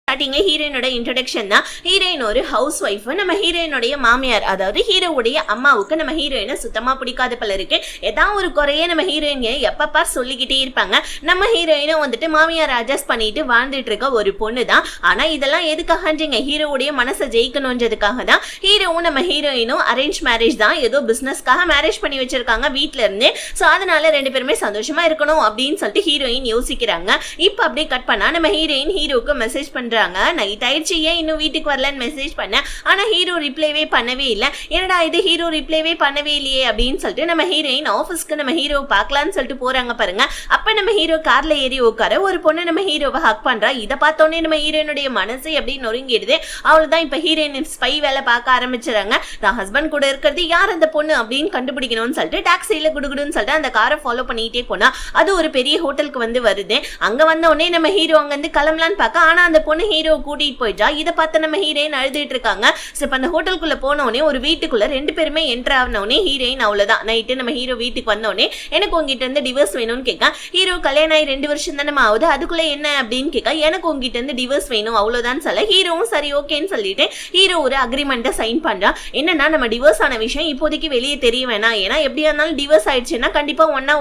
Starting ஹீரோயினோட introduction தான். Heroine ஒரு ஹவுஸ் ஒய்ஃப். நம்ம ஹீரோயினுடைய மாமியார், அதாவது ஹீரோவுடைய அம்மாவுக்கு நம்ம ஹீரோயினை சுத்தமா பிடிக்காத போல இருக்கு. ஏதாவது ஒரு குறைய நம்ம ஹீரோயின் எப்பப்பா சொல்லிக்கிட்டே இருப்பாங்க. நம்ம ஹீரோயினும் வந்துட்டு மாமியார் அட்ஜஸ்ட் பண்ணிட்டு வாழ்ந்துட்டு இருக்க ஒரு பொண்ணு தான். ஆனா இதெல்லாம் எதுக்காகன்றீங்க, ஹீரோவுடைய மனசை ஜெயிக்கணும்ன்றதுக்காக தான். ஹீரோவும் நம்ம ஹீரோயினும் அரேஞ்ச் மேரேஜ் தான், ஏதோ பிசினஸ்க்காக மேரேஜ் பண்ணி வச்சிருக்காங்க வீட்டுல இருந்து. சோ அதனால ரெண்டு பேருமே சந்தோஷமா இருக்கணும் அப்படின்னு சொல்லிட்டு ஹீரோயின் யோசிக்கிறாங்க. இப்ப அப்படியே கட் பண்ணா நம்ம ஹீரோயின் ஹீரோக்கு மெசேஜ் பண்றாங்க. நைட் ஆயிடுச்சு, ஏன் இன்னும் வீட்டுக்கு வரலன்னு மெசேஜ் பண்ண. ஆனா ஹீரோ ரிப்ளைவே பண்ணவே இல்லை. என்னடா இது, ஹீரோ ரிப்ளைவே பண்ணவே இல்லையே அப்படின்னு சொல்லிட்டு நம்ம ஹீரோயின் ஆஃபீஸ்க்கு நம்ம ஹீரோ பார்க்கலான்னு சொல்லிட்டு போறாங்க பாருங்க. அப்ப நம்ம ஹீரோ கார்ல ஏறி உட்கார ஒரு பொண்ணு நம்ம ஹீரோவை ஹக் பண்றா. இதை பார்த்தோன்னே நம்ம ஹீரோயினுடைய மனசு எப்படி நொறுங்கிடுது. அவ்வளவுதான், இப்ப ஹீரோயின் ஸ்பை வேலை பார்க்க ஆரம்பிச்சுறாங்க. தான் ஹஸ்பண்ட் கூட இருக்கிறது யார் அந்த பொண்ணு அப்படின்னு கண்டுபிடிக்கணும்னு சொல்லிட்டு டாக்ஸில குடுகுடுன்னு சொல்லிட்டு அந்த காரை ஃபாலோ பண்ணிட்டே போனா அது ஒரு பெரிய ஹோட்டலுக்கு வந்து வருது. அங்க வந்த உடனே நம்ம ஹீரோ அங்க இருந்து கிளம்பலான்னு பார்க்க, ஆனா அந்த பொண்ணு ஹீரோ கூட்டிட்டு போயிட்டா. இதை பார்த்து நம்ம ஹீரோயின் அழுதுட்டு இருக்காங்க. அந்த ஹோட்டலுக்குள்ள போன உடனே ஒரு வீட்டுக்குள்ள ரெண்டு பேருமே என்டர் ஆன உடனே ஹீரோயின் அவ்வளவுதான். நைட்டு நம்ம ஹீரோ வீட்டுக்கு வந்த உடனே எனக்கு உங்ககிட்ட இருந்து டிவோர்ஸ் வேணும்னு கேட்க. ஹீரோ கல்யாணம் ஆகி 2 வருஷம் தானே ஆகுது, அதுக்குள்ள என்ன அப்படின்னு கேட்க. எனக்கு உங்ககிட்ட இருந்து டிவோர்ஸ் வேணும் அவ்வளவுதான் சொல்ல. ஹீரோவும் சரி ஓகேன்னு சொல்லிட்டு ஹீரோ ஒரு அக்ரிமெண்ட்டை சைன் பண்றா. என்னன்னா நம்ம டிவோர்ஸ் ஆன விஷயம் இப்போதைக்கு வெளியே தெரிய வேணாம். ஏன்னா எப்படியா இருந்தாலும் டிவோர்ஸ் ஆயிடுச்சுன்னா கண்டிப்பா ஒன்னா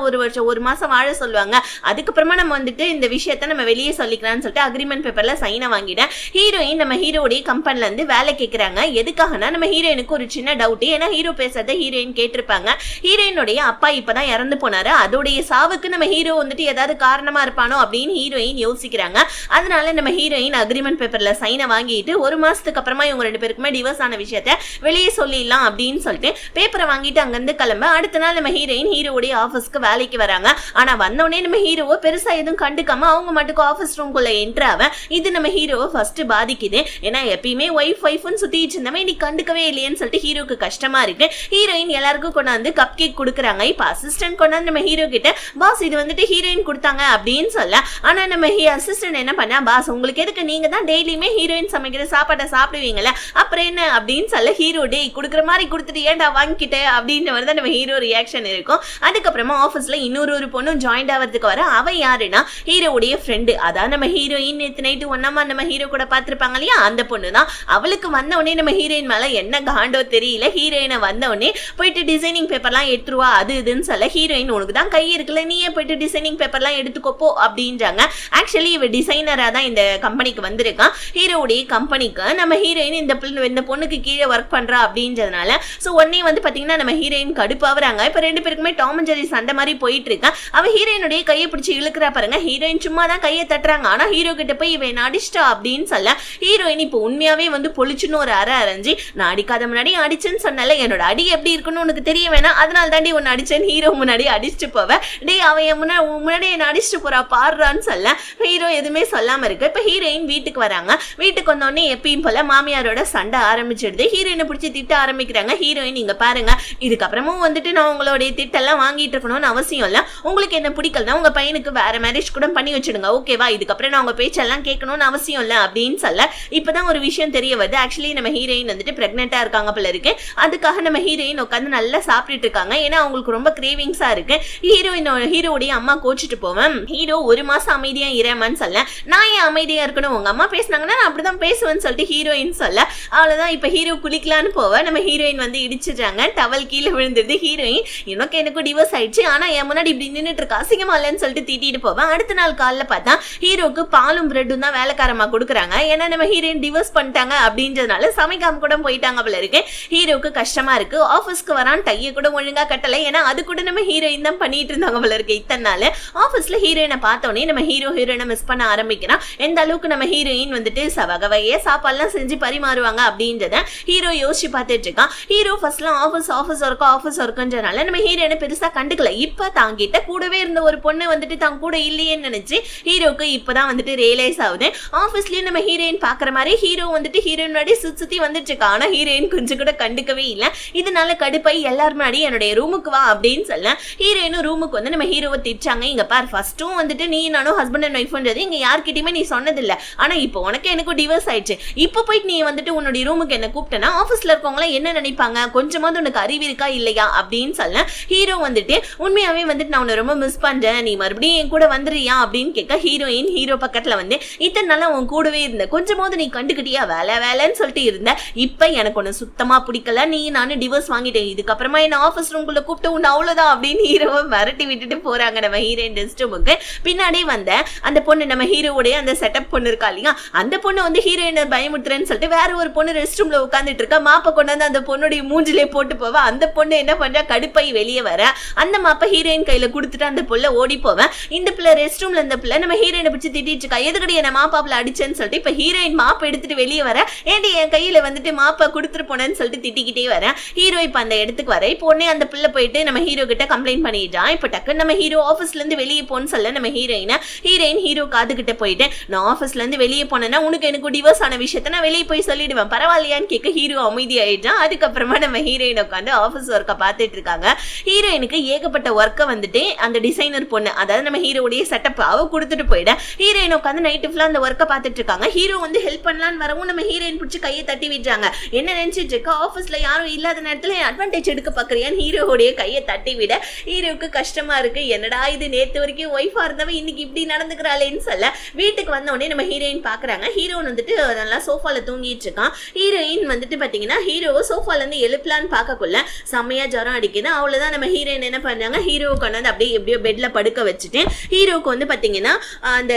ஒரு மாசம் வாழ சொல்லுவாங்க. அதுக்கப்புறமா நம்ம வந்துட்டு இந்த விஷயத்த நம்ம வெளியே சொல்லிக்கலாம்னு சொல்லிட்டு அக்ரிமெண்ட் பேப்பர்ல சைனை வாங்கிட்டேன். ஹீரோயின் நம்ம ஹீரோடைய கம்பெனில இருந்து வேலை கேட்கறாங்க. எதுக்காகனா நம்ம ஹீரோயினுக்கு ஒரு சின்ன டவுட். ஏன்னா ஹீரோ பேசுறத ஹீரோயின் கேட்டிருப்பாங்க. ஹீரோயினுடைய அப்பா இப்பதான் இறந்து போனாரு. அதோடைய சாவுக்கு நம்ம ஹீரோ வந்துட்டு ஏதாவது காரணமா இருப்பானோ அப்படின்னு ஹீரோயின் யோசிக்கிறாங்க. அதனால நம்ம ஹீரோயின் அக்ரிமெண்ட் பேப்பர்ல சைனை வாங்கிட்டு ஒரு மாசத்துக்கு அப்புறமா இவங்க ரெண்டு பேருக்குமே டிவோர்ஸ் ஆன விஷயத்த வெளியே சொல்லிடலாம் அப்படின்னு சொல்லிட்டு பேப்பரை வாங்கிட்டு அங்கிருந்து கிளம்ப. அடுத்த நாள் நம்ம ஹீரோயின் ஹீரோடைய ஆபீஸ்க்கு வேலைக்கு வராங்க. ஆனா வந்தோடனே நம்ம ஹீரோவை பெருசா எதுவும் கண்டுக்காம அவங்க மட்டும் ஆபீஸ் ரூம்குள்ள என்ட்ராவ. இது நம்ம ஹீரோவை ஃபர்ஸ்ட் பாதிக்குது. ஏன்னா எப்பயுமே ஒய்ஃப்னு சுத்திட்டு இருந்தவன் இன்னைக்கு கண்டுக்கவே இல்லையேன்னு சொல்லிட்டு ஹீரோக்கு கஷ்டமா இருக்கு. ஹீரோயின் எல்லாருக்கும் கொண்டாந்து கப் கேக் கொடுக்குறாங்க. இப்ப அசிஸ்டன்ட் கொண்டாந்து நம்ம ஹீரோ கிட்ட, பாஸ் இது வந்துட்டு ஹீரோயின் கொடுத்தாங்க அப்படின்னு சொல்ல. ஆனா நம்ம அசிஸ்டன்ட் என்ன பண்ணா, பாஸ் உங்களுக்கு எதுக்கு, நீங்க தான் டெய்லியுமே ஹீரோயின் சமைக்கிற சாப்பாட்டை சாப்பிடுவீங்கல்ல, அப்புறம் என்ன அப்படின்னு சொல்ல. ஹீரோ டே கொடுக்குற மாதிரி கொடுத்துட்டு ஏன்டா வாங்கிக்கிட்ட அப்படின்ற மாதிரி தான் நம்ம ஹீரோ ரியாக்ஷன் இருக்கும். அதுக்கப்புறமா ஆஃபீஸ்ல இன்னொரு பொண்ணும் ஜாயின் ஆகிறதுக்கு வர. அவ யாருன்னா ஹீரோவுடைய ஃப்ரெண்டு. அதான் நம்ம ஹீரோயின் நேற்று நைட்டு ஒன்னாமா நம்ம ஹீரோ கூட பார்த்திருப்பாங்க இல்லையா, அந்த பொண்ணு தான். அவளுக்கு வந்த உடனே நம்ம ஹீரோயின் மேல என்ன காண்டோ தெரியல. ஹீரோயினை வந்த உடனே போயிட்டு டிசைனிங் பேப்பர்லாம் எடுத்துருவா அது இதுன்னு சொல்ல. ஹீரோயின் உனக்கு தான் கை இருக்குல்ல, நீயே போயிட்டு டிசைனிங் பேப்பர்லாம் எடுத்துக்கோப்போ அப்படின்றாங்க. ஆக்சுவலி இவ டிசைனரா தான் இந்த கம்பெனிக்கு வந்திருக்கான். ஹீரோவுடைய கம்பெனிக்கு நம்ம ஹீரோயின் இந்த பொண்ணுக்கு கீழே ஒர்க் பண்றா அப்படின்றதுனால சோ உடனே வந்து பாத்தீங்கன்னா நம்ம ஹீரோயின் கடுப்பாவறாங்க. இப்ப ரெண்டு பேருக்குமே டாம் அண்ட் ஜெர்ரி சண்டை மாதிரி போயிட்டு இருக்கா. அவ ஹீரோயினுடைய கையை பிடிச்சி இழுக்கிறா பாருங்க. ஹீரோயின் சும்மா தான் கையை தட்டுறாங்க. ஆனா ஹீரோ கிட்ட போய் இவன் அடிச்சிட்டா அப்படின்னு சொல்ல. ஹீரோயின் இப்போ உண்மையாவே வந்து பொழிச்சுன்னு ஒரு அரைஞ்சு, நான் அடிக்காத முன்னாடி அடிச்சுன்னு சொன்னால, என்னோட அடி எப்படி இருக்குன்னு உனக்கு தெரிய வேணாம், அதனால தாண்டி உன்னை அடிச்சேன்னு ஹீரோ முன்னாடி அடிச்சுட்டு போவேன். டே அவன் முன்னாடி என்ன அடிச்சுட்டு போறா பாடுறான்னு சொல்ல. ஹீரோ எதுவுமே சொல்லாம இருக்கு. இப்ப ஹீரோயின் வீட்டுக்கு வராங்க. வீட்டுக்கு வந்தோடனே எப்பயும் போல மாமியாரோட சண்டை ஆரம்பிச்சிடுது. ஹீரோயினை பிடிச்சி திட்ட ஆரம்பிக்கிறாங்க. ஹீரோயின் இங்க பாருங்க, இதுக்கப்புறமும் வந்துட்டு நான் உங்களுடைய திட்டெல்லாம் வாங்கிட்டு இருக்கணும்னு அவசியம் இல்ல. உங்களுக்கு என்ன பிடிக்கலன்னா உங்க பையனுக்கு வேற மேரேஜ் கூட பண்ணி வச்சிடுங்க, ஓகேவா? இதுக்கப்புறம் நான் உங்க பேச்செல்லாம் கேட்கணும்னு அவசியம் இல்ல அப்படின்னு சொல்ல. இப்பதான் ஒரு விஷயம் தெரிய வருது. ஆக்சுவலி நம்ம ஹீரோயின் வந்துட்டு பிரெக்னெண்டா இருக்காங்க போல இருக்கு. அதுக்காக நம்ம ஹீரோயின் உட்காந்து நல்லா சாப்பிட்டுட்டு இருக்காங்க. ஏன்னா அவங்களுக்கு ரொம்ப கிரேவிங்ஸா இருக்கு. ஹீரோடைய அம்மா கோச்சிட்டு போவேன். ஹீரோ ஒரு மாசம் அமைதியா இறமான்னு சொல்ல. நான் ஏன் அமைதியா இருக்கணும், உங்க அம்மா பேசினாங்கன்னா நான் அப்படிதான் பேசுவேன்னு சொல்லிட்டு ஹீரோயின் சொல்ல. அவ்வளவுதான். இப்ப ஹீரோ குளிக்கலான்னு போவ. நம்ம ஹீரோயின் வந்து இடிச்சிடுறாங்க. டவல் கீழே விழுந்துருது. ஹீரோயின் எனக்கு டிவோர்ஸ் ஆயிடுச்சு, ஆனா என் முன்னாடி இப்படி நின்றுட்டு இருக்கா, அசிங்கமா இல்லைன்னு சொல்லிட்டு திட்டிட்டு போவேன். அடுத்த நாள் காலைல பார்த்தா ஹீரோக்கு பாலும் பிரெட்டும் தான் வேலைக்காரமா கொடுக்குறாங்க. ஏன்னா நம்ம ஹீரோயின் டிவோர்ஸ் பண்ணிட்டாங்க அப்படின்றதுனால சமைக்காம கூட போயிட்டாங்க போல இருக்கு. ஹீரோக்கு கஷ்டமா இருக்கு. ஆபீஸ்க்கு வரான், டையை கூட ஒழுங்கா கட்டல. ஏன்னா அது கூட நம்ம ஹீரோயின் தான் பண்ணிட்டு இருந்தாங்க போல இருக்கு இத்தனை நாள். ஆபீஸ்ல ஹீரோயினை பார்த்தோன்னே நம்ம ஹீரோயினை மிஸ் பண்ண ஆரம்பிக்கிறான். எந்த அளவுக்கு நம்ம ஹீரோயின் வந்துட்டு வகையே சாப்பாடுலாம் செஞ்சு பரிமாறுவாங்க அப்படின்றத ஹீரோ யோசிச்சு பார்த்துட்டு இருக்கான். ஹீரோ ஃபர்ஸ்ட்லாம் ஆஃபீஸ் ஒர்க்குன்றனால நம்ம ஹீரோயினை பெருசா கண்டுக்கல. இப்ப தாங்கிட்ட கூடவே இருந்த ஒரு பொண்ணு வந்துட்டு தான் கூட இல்லையேன்னு நினைச்சு ஹீரோக்கு இப்பதான் வந்துட்டு ரியலைஸ் ஆகுது. ஆபீஸ்லயும் நம்ம ஹீரோயின் பாக்குற மாதிரி ஹீரோ வந்துட்டு ஹீரோயினோட சுத்தி வந்துட்டு இருக்கா. ஆனா ஹீரோயின் கொஞ்சம் கூட கண்டுக்கவே இல்லை. இதனால கடுப்பை எல்லாரும் முன்னாடி என்னுடைய ரூமுக்கு வா அப்படின்னு சொல்ல. ஹீரோயினும் ரூமுக்கு வந்து நம்ம ஹீரோவை திட்டாங்க. இங்க பார், ஃபர்ஸ்ட்டும் வந்துட்டு நீ நானும் ஹஸ்பண்ட் அண்ட் ஒய்ஃப்ன்றது இங்க யார்கிட்டயுமே நீ சொன்னதில்லை. ஆனா இப்போ உனக்கு எனக்கும் டிவோர்ஸ் ஆயிடுச்சு. இப்போ போயிட்டு நீ வந்துட்டு உன்னுடைய ரூமுக்கு என்ன கூப்பிட்டனா ஆபீஸ்ல இருக்கவங்க என்ன நினைப்பாங்க, கொஞ்சமாவது உனக்கு அறிவு இருக்கா இல்லையா அப்படின்னு சொல்ல. ஹீரோ வந்துட்டு உண்மையாவே வந்துட்டு நான் உன்னை ரொம்ப மிஸ் பண்றேன், நீ மறுபடியும் என் கூட வந்துடுறியா அப்படின்னு கேட்க. ஹீரோயின் ஹீரோ பக்கத்துல வந்து இத்தனை நாளா அவன் கூடவே இருந்த, கொஞ்சமாவது நீ கண்டுக்கிட்டியா, வேலை வேலைன்னு சொல்லிட்டு இருந்த, இப்ப எனக்கு ஒன்னு சுத்தமா பிடிக்கல, நீ நானும் டிவோர்ஸ் வாங்கிட்டேன், இதுக்கப்புறமா என்ன ஆபீஸ் ரூம்குள்ள கூப்பிட்டு உன்ன அவ்வளவுதான் அப்படின்னு ஹீரோவை மிரட்டி விட்டுட்டு போறாங்க நம்ம ஹீரோயின் ரெஸ்ட் ரூமுக்கு. பின்னாடி வந்த அந்த பொண்ணு நம்ம ஹீரோவுடைய அந்த செட்டப் பொண்ணு இருக்கா இல்லையா, அந்த பொண்ணு வந்து ஹீரோயினை பயமுறுத்துறேன்னு சொல்லிட்டு வேற ஒரு பொண்ணு ரெஸ்ட் ரூம்ல உட்காந்துட்டு இருக்கா, மாப்பை கொண்டாந்து அந்த பொண்ணுடைய மூஞ்சிலே போட்டு போவா. அந்த பொண்ணு என்ன பண்றா, கடுப்பை வெளியே வர அந்த மாப்பை ஹீரோயின் கையில கொடுத்துட்டு அந்த புள்ள ஓடி போவேன். இந்த பிள்ளை ரெஸ்ட் ரூம்ல இந்த பிள்ளை நம்ம ஹீரோயினை பிடிச்சி திட்டிட்டு இருக்கா, எதுக்கடி என்ன மாப்பாப்புல அடிச்சேன்னு சொல்லிட்டு. இப்ப ஹீரோயின் மாப்பை எடுத்துட்டு வெளியே வர, ஏண்டி என் கையில வந்துட்டு மாப்பை கொடுத்துட்டு போனேன்னு சொல்லிட்டு திட்டிக்கிட்டே வர. ஹீரோ இப்ப அந்த இடத்துக்கு வர, இப்போ உடனே அந்த பிள்ளை போயிட்டு நம்ம ஹீரோ கிட்ட கம்ப்ளைண்ட் பண்ணிட்டான். இப்ப டக்குன்னு நம்ம ஹீரோ ஆபீஸ்ல இருந்து வெளியே போன்னு சொல்ல நம்ம ஹீரோயின் ஹீரோ காது கிட்ட போயிட்டு, நான் ஆபீஸ்ல இருந்து வெளியே போனேன்னா உனக்கு எனக்கு டிவோர்ஸ் ஆன விஷயத்த நான் வெளியே போய் சொல்லிடுவேன், பரவாயில்லையான்னு கேட்க ஹீரோ அமைதி ஆயிட்டான். அதுக்கப்புறமா நம்ம ஹீரோயின் உட்காந்து ஆபீஸ் ஒர்க்கை பார்த்துட்டு இருக்காங்க. ஹீரோயினுக்கு ஏகப்பட்ட ஒர்க்கை வந்துட்டு அந்த டிசைனர் பொண்ணு, அதாவது நம்ம ஹீரோடைய செட்டப் அவ கொடுத்துட்டு போயிட, ஹீரோயின் உட்காந்து நைட்டு ஃபுல்லா அந்த ஒர்க்கை பார்த்துட்டு இருக்காங்க. ஹீரோ வந்து ஹெல்ப் பண்ணலான்னு வரவும் நம்ம ஹீரோயின் பிடிச்சி கையை தட்டி விடுறாங்க. என்ன நினைச்சிட்டு இருக்க, ஆபீஸ்ல யாரும் இல்லாத நேரத்துல அட்வான்டேஜ் எடுக்க பாக்குறியான்னு ஹீரோடைய கையை தட்டி விட ஹீரோவுக்கு கஷ்டமா இருக்கு. என்னடா இது, நேத்து வரைக்கும் ஒய்ஃபா இருந்தவ இன்னைக்கு இப்படி நடந்துக்கிறாளேன்னு சொல்ல வீட்டுக்கு வந்த உடனே நம்ம ஹீரோயின் பாக்குறாங்க. ஹீரோன் வந்துட்டு நல்லா சோஃபால தூங்கிட்டு இருக்கான். ஹீரோயின் வந்துட்டு பாத்தீங்கன்னா ஹீரோ சோஃபால இருந்து எழுப்பலான்னு பார்க்கக்குள்ள செம்மையா ஜரம் அடிக்குது. அவ்வளவுதான் நம்ம ஹீரோயின் என்ன பண்றாங்க, ஹீரோவுக்கு வந்து அப்படியே எப்படியோ பெட்ல படுக்க வச்சுட்டு ஹீரோவுக்கு வந்து பாத்தீங்கன்னா அந்த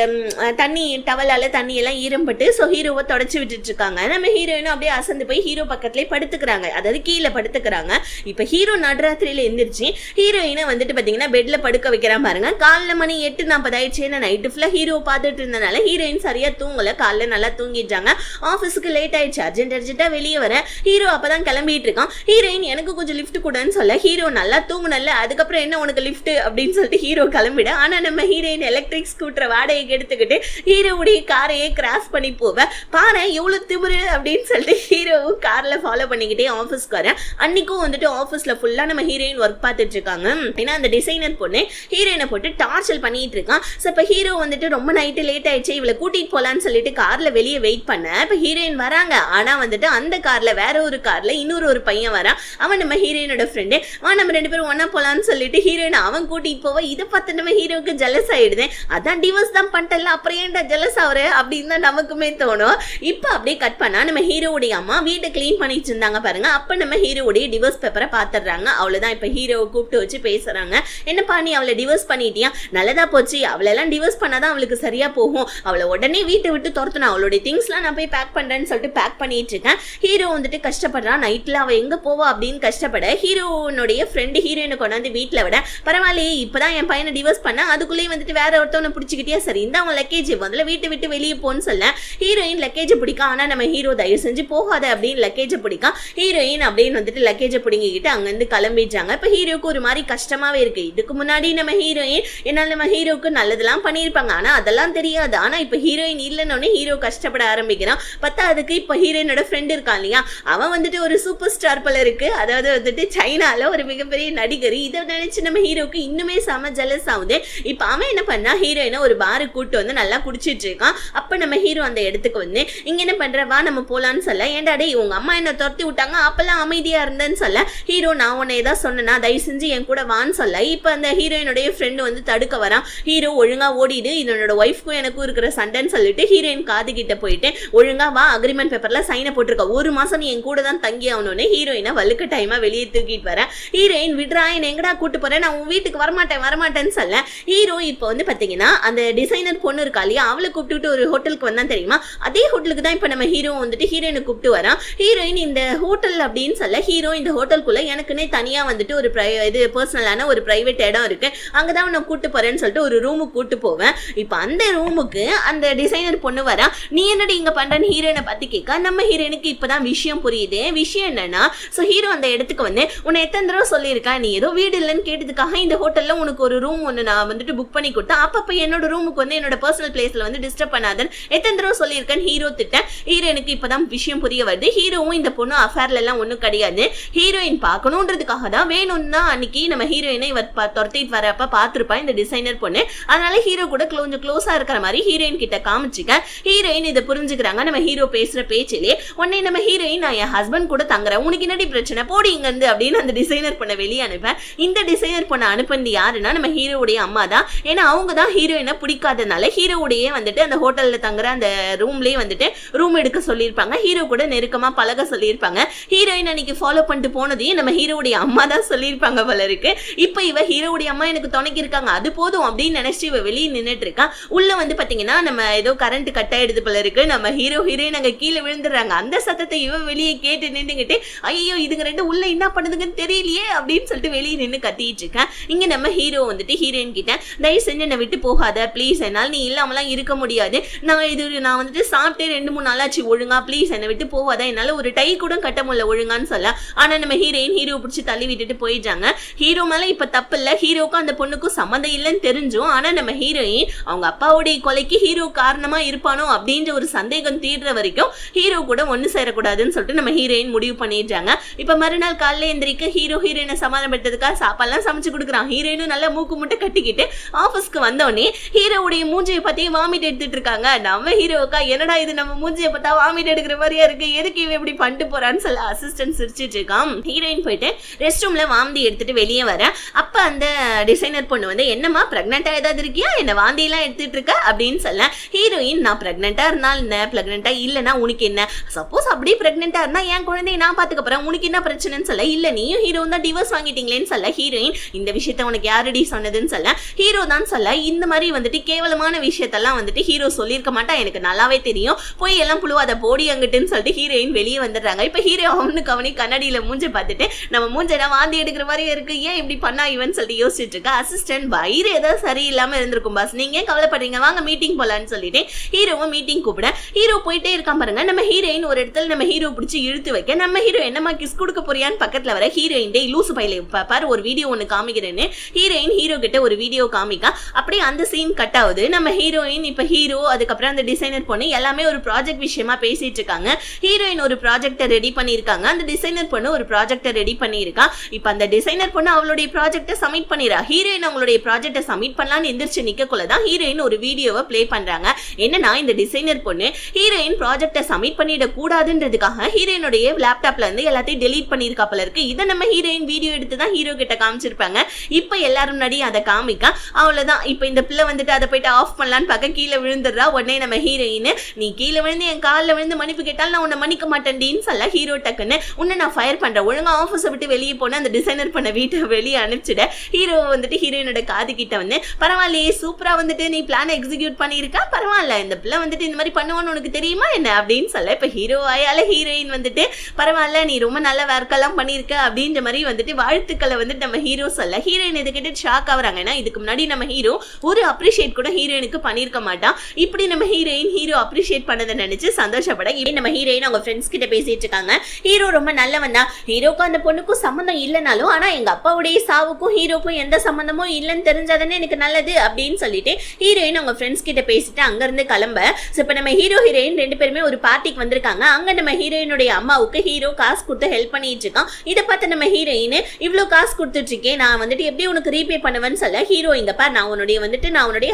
தண்ணி டவலால தண்ணி எல்லாம் ஈரம்பட்டு சோ ஹீரோவை தொடச்சு விட்டுட்டு இருக்காங்க. நம்ம ஹீரோயினும் அப்படியே அசந்து போய் ஹீரோ பக்கத்துலயே படுத்துக்கிறாங்க, அதாவது கீழே படுத்துக்கிறாங்க. இப்ப ஹீரோ நடுராத்திரியில எந்திரிச்சு ஹீரோயினை வந்துட்டு பாத்தீங்கன்னா பெட்ல படுக்க வைக்கிறான் பாருங்க. காலைல மணி 8:40 ஆயிடுச்சு. நைட்டு ஃபுல்லா ஹீரோ பார்த்துட்டு இருந்தனால ஹீரோயின் சரியா தூங்கல, காலைல நல்லா தூங்கிட்டாங்க. ஆபீஸ்க்கு லேட் ஆயிடுச்சு, அர்ஜென்ட்டா வெளியே வர ஹீரோ அப்பதான் கிளம்பிட்டு இருக்கான். ஹீரோயின் எனக்கு கொஞ்சம் லிஃப்ட் கூடன்னு சொல்ல, ஹீரோ நல்லா தூங்குனல அதுக்கப்புறம் என்ன உனக்கு லிஃப்ட் அப்படின்னு சொல்லிட்டு ஹீரோ கிளம்பிட. ஆனா நம்ம ஹீரோயின் எலக்ட்ரிக் ஸ்கூட்டரை வாடகைக்கு எடுத்துக்கிட்டு ஹீரோவுடைய காரையே கிராஸ் பண்ணி போவ. பாரு எவ்வளவு திமிரு அப்படின்னு சொல்லிட்டு ஹீரோவும் கார்ல ஃபாலோ பண்ணிக்கிட்டே ஆபீஸ்க்கு வர. அன்னைக்கும் வந்துட்டு ஆபீஸ்ல ஃபுல்லா நம்ம ஹீரோயின் ஒர்க் பார்த்துட்டு இருக்காங்க. ஏன்னா அந்த டிசைனர் பொண்ணு ஹீரோயினை போட்டு டார்ச்சர் பண்ணிட்டு இருக்கான். சோ இப்ப ஹீரோ வந்துட்டு ரொம்ப நைட்டு லேட் ஆயிடுச்சு, இவளை கூட்டிட்டு போலான்னு சொல்லிட்டு கார்ல வெளியே வெயிட் பண்ண. இப்ப ஹீரோயின் வராங்க. ஆனா வந்துட்டு அந்த கார்ல வேற ஒரு கார்ல இன்னொரு பையன் வரான். அவன் நம்ம ஹீரோயினோட ஃப்ரெண்டு. நம்ம 2 பேரும் ஒன்னா போலான்னு சொல்லிட்டு ஹீரோயின் அவன் கூட்டிட்டு போவ. இதை பார்த்து நம்ம ஹீரோக்கு ஜெலஸ் ஆயிடுது. அதான் டிவோர்ஸ் தான் பண்ணிட்டல, அப்புறம் ஏன்டா ஜெலஸ் ஆகுற அப்படின்னு தான் நமக்குமே தோணும். இப்ப அப்படியே கட் பண்ணா நம்ம ஹீரோவுடைய அம்மா வீட்டை கிளீன் பண்ணிட்டு இருந்தாங்க பாருங்க. அப்ப நம்ம ஹீரோவுடைய டிவோர்ஸ் பேப்பரை பாத்துறாங்க. அவ்வளவுதான் இப்ப ஹீரோவை கூப்பிட்டு வச்சு பேசுறாங்க. என்னப்பா நீ அவளை டிவோர்ஸ் பண்ணிட்டியா, நல்லதா போச்சு, அவளெல்லாம் டிவோர்ஸ் பண்ணாதான் அவளுக்கு சரியா போகும், அவளை உடனே வீட்டை விட்டு துரத்துனா, அவளுடைய திங்ஸ் எல்லாம் நான் போய் பேக் பண்றேன்னு சொல்லிட்டு பேக் பண்ணிட்டு இருக்கேன். ஹீரோ வந்துட்டு கஷ்டப்படுறான். நைட்ல அவ எங்க போவா அப்படின்னு கஷ்டப்பட ஹீரோனுடைய ஃப்ரெண்டு ஹீரோயினை கொண்டாந்து வீட்டுல விட, பரவாயில்லையே இப்பதான் என் பையனை டிவோர்ஸ் பண்ண, அதுக்குள்ளேயே வந்துட்டு வேற ஒருத்தவனை பிடிச்சிக்கிட்டியா, சரி இந்த அவன் லக்கேஜ் முதல்ல வீட்டை விட்டு வெளியே போன்னு சொல்ல ஹீரோயின் லக்கேஜ் பிடிக்கும். ஆனா நம்ம ஹீரோ தயவு செஞ்சு போகாத அப்படின்னு லக்கேஜ் பிடிக்கும். ஹீரோயின் அப்படின்னு வந்துட்டு லக்கேஜ் பிடிங்கிக்கிட்டு அங்கிருந்து கிளம்பிடுறாங்க. இப்ப ஹீரோக்கு ஒரு மாதிரி கஷ்டமாவே இருக்கு. இதுக்கு முன்னாடி நம்ம ஹீரோயின் என்னால நம்ம ஹீரோக்கு நல்லதெல்லாம் பண்ணியிருப்பாங்க, ஆனா அதெல்லாம் தெரியாது. ஆனா இப்ப ஹீரோயின் இல்லைன்னு ஹீரோ கஷ்டப்பட ஆரம்பிக்கிறான். பத்தாவதுக்கு இப்ப ஹீரோயினோட ஃப்ரெண்ட் இருக்கான் இல்லையா, அவன் வந்துட்டு ஒரு சூப்பர் ஸ்டார் போல இருக்கு, அதாவது வந்துட்டு சைனால ஒரு மிகப்பெரிய நடிகர். இதை நினைச்சு நம்ம ஹீரோக்கு இன்னுமே செம ஜெலஸ் ஆகுது. இப்ப அவன் என்ன பண்ணா, ஹீரோயினை ஒரு பாரு கூட்டு வந்து நல்லா குடிச்சிட்டு இருக்கான். அப்ப நம்ம ஹீரோ அந்த இடத்துக்கு வந்து இங்க என்ன பண்ற, வா நம்ம போலான்னு சொல்ல, ஏன்டா டேய் உங்க அம்மா என்ன துரத்தி விட்டாங்க அப்பெல்லாம் அமைதியா இருந்தேன்னு சொல்ல, ஹீரோ நான் உன்னை ஏதாவது சொன்னா தயவு செஞ்சு என் கூட வான்னு சொல்ல, இப்ப அந்த ஹீரோயினுடைய ஃப்ரெண்டு வந்து தடுக்க வரான். ஹீரோ ஒழுங்கா ஓடிடு, இதனோட ஒய்ஃப்க்கும் எனக்கும் இருக்கிற சண்டைன்னு சொல்லிட்டு ஹீரோயின் காது கிட்ட போயிட்டு ஒழுங்கா வா, அக்ரிமெண்ட் பேப்பர்ல சைனை போட்டிருக்க, 1 மாசம் நீ என் கூட தான் தங்கி ஆகணும்னு ஹீரோயினை வலுக்க டைமா வெளியே தூக்கிட்டு வர. ஹீரோயின் விடுறா, என்ன எங்கடா கூட்டு போறேன், நான் உன் வீட்டுக்கு வரமாட்டேன்னு சொல்ல, ஹீரோ இப்போ வந்து பாத்தீங்கன்னா அந்த டிசைனர் பொண்ணு இருக்கா இல்லையா, அவளை கூப்பிட்டு ஒரு ஹோட்டலுக்கு வந்தா தெரியுமா, அதே ஹோட்டலுக்கு தான் இப்ப நம்ம ஹீரோ வந்துட்டு ஹீரோயினை கூப்பிட்டு வரான். ஹீரோயின் இந்த ஹோட்டல் அப்படின்னு சொல்ல, ஹீரோ இந்த ஹோட்டலுக்குள்ள எனக்குன்னே தனியா வந்துட்டு ஒரு இது பர்சனலான ஒரு பிரைவேட் இடம் இருக்கு, அங்கதான் நான் கூட்டு போறேன்னு சொல்லிட்டு ஒரு ரூமுக்கு கூட்டு போவேன். இப்ப அந்த ரூமுக்கு அந்த டிசைனர் பொண்ணு வரா. நீ என்னடி இங்க பண்றன்னு ஹீரோயினை பத்தி கேட்க, நம்ம ஹீரோயினுக்கு இப்பதான் விஷயம் புரியுது. விஷயம் என்னன்னா, சோ ஹீரோ அந்த இடத்துக்கு வந்து உன்னை எத்தனை தடவை சொல்லியிருக்கேன், நீ ஏதோ வீடு இல்லைன்னு கேட்டதுக்காக இந்த ஹோட்டல்ல உனக்கு ஒரு ரூம் ஒன்று நான் வந்துட்டு புக் பண்ணி கொடுத்தேன், அப்பப்ப என்னோட ரூமுக்கு வந்து என்னோட பர்சனல் பிளேஸ்ல வந்து டிஸ்டர்ப் பண்ணாதன்னு எத்தனை தடவை சொல்லியிருக்கேன் ஹீரோ திட்ட. ஹீரோயினுக்கு இப்பதான் விஷயம் புரிய வருது. ஹீரோவும் இந்த பொண்ணு அஃபேர்ல எல்லாம் ஒண்ணும் கிடையாது, ஹீரோயின் பார்க்கணுன்றதுக்காக தான் வேணும்னா அன்னைக்கு நம்ம ஹீரோயினை இவர் துரத்திட்டு வரப்ப பார்த்திருப்பா இந்த டிசைனர் பொண்ணு. அதனால ஹீரோ கூட கொஞ்சம் க்ளோஸா இருக்கிற மாதிரி ஹீரோயின் கிட்ட காமிச்சுக்க. ஹீரோயின் இதை புரிஞ்சுக்கிறாங்க. நம்ம ஹீரோ பேசுற பேச்சிலே உடனே நம்ம ஹீரோயின் நான் என் ஹஸ்பண்ட் கூட தங்குறேன், உனக்கு என்னடி பிரச்சனை, போடி இங்க இருந்து அப்படின்னு அந்த டிசைனர் பொண்ணை வெளியே அனுப்பேன். இந்த டிசைனர் பொண்ணை அனுப்புனது யாருன்னா நம்ம ஹீரோவுடைய அம்மா தான். ஏன்னா அவங்க தான் ஹீரோயினை பிடிக்காதனால ஹீரோவுடைய வந்துட்டு அந்த ஹோட்டல் ஹாஸ்டல்ல தங்குற அந்த ரூம்லயே வந்துட்டு ரூம் எடுக்க சொல்லியிருப்பாங்க. ஹீரோ கூட நெருக்கமா பழக சொல்லியிருப்பாங்க. ஹீரோயின் அன்னைக்கு ஃபாலோ பண்ணிட்டு போனதையும் நம்ம ஹீரோடைய அம்மா தான் சொல்லியிருப்பாங்க போல இருக்கு. இப்ப இவ ஹீரோடைய அம்மா எனக்கு துணைக்கு இருக்காங்க, அது போதும் அப்படின்னு நினைச்சு இவ வெளியே நின்னுட்டு இருக்கா. உள்ள வந்து பாத்தீங்கன்னா நம்ம ஏதோ கரண்ட் கட் ஆயிடுது போல இருக்கு. நம்ம ஹீரோயின் அங்க கீழே விழுந்துடுறாங்க. அந்த சத்தத்தை இவ வெளியே கேட்டு நின்றுகிட்டு ஐயோ இதுங்க ரெண்டு உள்ள என்ன பண்ணுதுங்கன்னு தெரியலையே அப்படின்னு சொல்லிட்டு வெளியே நின்று கத்திட்டு இருக்கேன். இங்க நம்ம ஹீரோ வந்துட்டு ஹீரோயின் கிட்ட தயவு செஞ்சு என்னை விட்டு போகாத ப்ளீஸ், என்னால் நீ இல்லாமலாம் இருக்க முடியாது, நான் வந்துட்டு சாப்பிட்டே 2-3 நாளாச்சு, ஒழுங்கா ப்ளீஸ் என்னை விட்டு போகாத, என்னால ஒரு டை கூட கட்ட முடியல ஒழுங்கான்னு சொல்ல. ஆனா நம்ம ஹீரோ பிடிச்சி தள்ளி விட்டுட்டு போயிட்டாங்க. ஹீரோ மேல இப்ப தப்பு இல்ல, ஹீரோக்கும் அந்த பொண்ணுக்கும் சம்மந்தம் இல்லைன்னு தெரிஞ்சும் ஆனா நம்ம ஹீரோயின் அவங்க அப்பாவுடைய கொலைக்கு ஹீரோ காரணமா இருப்பானோ அப்படின்ற ஒரு சந்தேகம் தீர்ற வரைக்கும் ஹீரோ கூட ஒண்ணு சேரக்கூடாதுன்னு சொல்லிட்டு நம்ம ஹீரோயின் முடிவு பண்ணிடுறாங்க. இப்ப மறுநாள் காலையில எந்திரிக்க ஹீரோயினை சமாதானப்படுத்துறதுக்காக சாப்பாடுலாம் சமைச்சு கொடுக்குறான். ஹீரோயினும் நல்லா மூக்கு முட்டை கட்டிக்கிட்டு ஆபீஸ்க்கு வந்தோடனே ஹீரோவுடைய மூஞ்சியை பத்தி வாமிட் எடுத்துட்டு இருக்காங்க. நம்ம ஹீரோக்கா என்னடா இது நம்ம மூஞ்சியை பார்த்தா வாமிட் எடுக்கிற மாதிரியா இருக்கு, எதுக்கு இவ இப்படி பண்ணிட்டு போறான்னு சொல்ல அசிஸ்டன்ட் சிரிச்சிட்டு இருக்கான். ஹீரோயின் போயிட்டு ரெஸ்ட் ரூம்ல வாந்தி எடுத்துட்டு வெளியே வர அப்ப அந்த டிசைனர் பொண்ணு வந்து என்னமா பிரெக்னெண்டா ஏதாவது இருக்கியா, என்ன வாந்தி எல்லாம் எடுத்துட்டு இருக்க அப்படின்னு சொல்ல ஹீரோயின் நான் பிரெக்னெண்டா இருந்தாலும் என்ன, பிரெக்னெண்டா இல்லைன்னா உனக்கு என்ன, சப்போஸ் அப்படியே பிரெக்னெண்டா இருந்தா என் குழந்தைய நான் பாத்துக்க போறேன், உனக்கு என்ன பிரச்சனைன்னு சொல்ல இல்ல நீயும் ஹீரோ தான் டிவோர்ஸ் வாங்கிட்டீங்களேன்னு சொல்ல ஹீரோயின் இந்த விஷயத்த உனக்கு யாரடி சொன்னதுன்னு சொல்ல ஹீரோ தான் சொல்ல இந்த மாதிரி வந்துட்டு கேவலமான விஷயத்தெல்லாம் வந்துட்டு ஹீரோ சொல்லியிருக்க மாட்டா, எனக்கு நல்லாவே தெரியும், போய் எல்லாம் புழுவாத போடி அங்கிட்டுன்னு சொல்லிட்டு ஹீரோயின் வெளியே வந்துடுறாங்க. இப்ப ஹீரோ அவனுக்கு அவனி கண்ணாடியில மூஞ்ச பார்த்துட்டு நம்ம மூஞ்சனா வாந்தி எடுக்கிற மாதிரி இருக்கு, ஏன் இப்படி பண்ணா இவன் சொல்லிட்டு யோசிச்சுட்டு இருக்கா. அசிஸ்டன்ட் வயிறு ஏதாவது சரியில்லாம இருந்திருக்கும் பாஸ், நீங்க கவலைப்படுறீங்க வாங்க மீட்டிங் போலான்னு சொல்லிட்டு ஹீரோவும் மீட்டிங் கூப்பிட ஹீரோ போயிட்டே இருக்கான் பாருங்க. நம்ம ஹீரோயின் ஒரு இடத்துல நம்ம ஹீரோ பிடிச்சி இழுத்து வைக்க நம்ம ஹீரோ என்னமா கிஸ் கொடுக்க போறியான்னு பக்கத்துல வர ஹீரோயின் டே லூசு பையில பாரு ஒரு வீடியோ ஒன்னு காமிக்கிறேன்னு ஹீரோயின் ஹீரோ கிட்ட ஒரு வீடியோ காமிக்கா. அப்படியே அந்த சீன் கட் ஆகுது. நம்ம ஹீரோயின் இப்ப ஹீரோ அதுக்கப்புறம் அந்த டிசைனர் பொண்ணு எல்லாமே ஒரு ப்ராஜெக்ட் விஷயமா பேசிட்டு இருக்காங்க. ஹீரோயின் ஒரு ப்ராஜெக்ட ரெடி பண்ணிருக்காங்க, அந்த டிசைனர் பொண்ணு ஒரு ப்ராஜெக்ட ரெடி பண்ணிருக்கா. இப்ப அந்த டிசைனர் பொண்ணு அவளுடைய ப்ராஜெக்ட சப்மிட் பண்ணிரா. ஹீரோயின் அவங்களுடைய ப்ராஜெக்ட சப்மிட் பண்ணலாம்னு எந்திரிச்சு நிக்கக்குள்ளதான் ஹீரோயின் ஒரு வீடியோவை பிளே பண்றாங்க. என்னன்னா இந்த டிசைனர் பொண்ணு ஹீரோயின் ப்ராஜெக்ட சப்மிட் பண்ணிட கூடாதுன்றதுக்காக ஹீரோயினுடைய லேப்டாப்ல இருந்து எல்லாத்தையும் டெலீட் பண்ணிருக்கா போல இருக்கு. இதை நம்ம ஹீரோயின் வீடியோ எடுத்து தான் ஹீரோ கிட்ட காமிச்சிருப்பாங்க. இப்ப எல்லாரும் முன்னாடி அதை காமிக்க அவ்வளவுதான். இப்ப இந்த பிள்ளை வந்துட்டு அதை போயிட்டு ஆஃப் பண்ணலான்னு பார்க்க கீழே விழுந்துடுறா. உடனே நம்ம ஹீரோயின் நீ கீழே விழுந்து என் காலில் விழுந்து மன்னிப்பு கேட்டாலும் நான் உன்னை மன்னிக்க மாட்டேன்னு சொல்ல ஹீரோ டக்குன்னு உன்னை நான் ஃபயர் பண்றேன், ஒழுங்கா ஆஃபீஸை விட்டு வெளியே போன அந்த டிசைனர் பண்ண வீட்டை வெளியே அனுப்பிச்சிட ஹீரோ வந்துட்டு ஹீரோயினோட காது கிட்ட வந்து பரவாயில்லையே சூப்பரா வந்துட்டு நீ பிளான் எக்ஸிக்யூட் பண்ணிருக்கா, பரவாயில்ல இந்த பிள்ளை வந்துட்டு இந்த மாதிரி பண்ணுவான்னு உனக்கு தெரியுமா என்ன அப்படின்னு சொல்ல இப்ப ஹீரோ ஆயால ஹீரோயின் வந்துட்டு பரவாயில்ல நீ ரொம்ப நல்ல ஒர்க்கெல்லாம் பண்ணிருக்க அப்படின்ற மாதிரி வந்துட்டு வாழ்த்துக்களை வந்துட்டு நம்ம ஹீரோ சொல்ல ஹீரோயின் இது கிட்ட ஷாக் ஆகுறாங்க. ஏன்னா இதுக்கு முன்னாடி நம்ம ஹீரோ ஒரு அப்ரிஷியேட் கூட ஹீரோயினுக்கு பண்ணிருக்க மாட்டான். இப்படி நம்ம ஹீரோ அப்ரிஷியேட் பண்ணதை நினைச்சு சந்தோஷப்பட இப்படி நம்ம ஹீரோயின் அவங்க ஃப்ரெண்ட்ஸ் கிட்ட பேசிட்டு இருக்காங்க. ஹீரோ ரொம்ப நல்லவன் தான், ஹீரோக்கும் அந்த பொண்ணுக்கும் சம்மந்தம் இல்லைனாலும் ஆனா எங்க அப்பாவுடைய சாவுக்கும் ஹீரோக்கும் எந்த சம்மந்தமும் இல்லைன்னு தெரிஞ்சாதானே எனக்கு நல்லது அப்படின்னு சொல்லிட்டு ஹீரோயின் அவங்க ஃப்ரெண்ட்ஸ் கிட்ட பேசிட்டு அங்க இருந்து கிளம்ப இப்ப நம்ம ஹீரோயின் 2 பேருமே ஒரு பார்ட்டிக்கு வந்திருக்காங்க. அங்க நம்ம ஹீரோயினுடைய அம்மாவுக்கு ஹீரோ காசு கொடுத்து ஹெல்ப் பண்ணிட்டு இருக்கான். இதை பார்த்து நம்ம ஹீரோயின் இவ்வளவு காசு கொடுத்துட்டு இருக்கேன், நான் வந்துட்டு எப்படி உனக்கு ரீபே பண்ணுவேன்னு சொல்ல ஹீரோ இங்க பார் நான் உன்னுடைய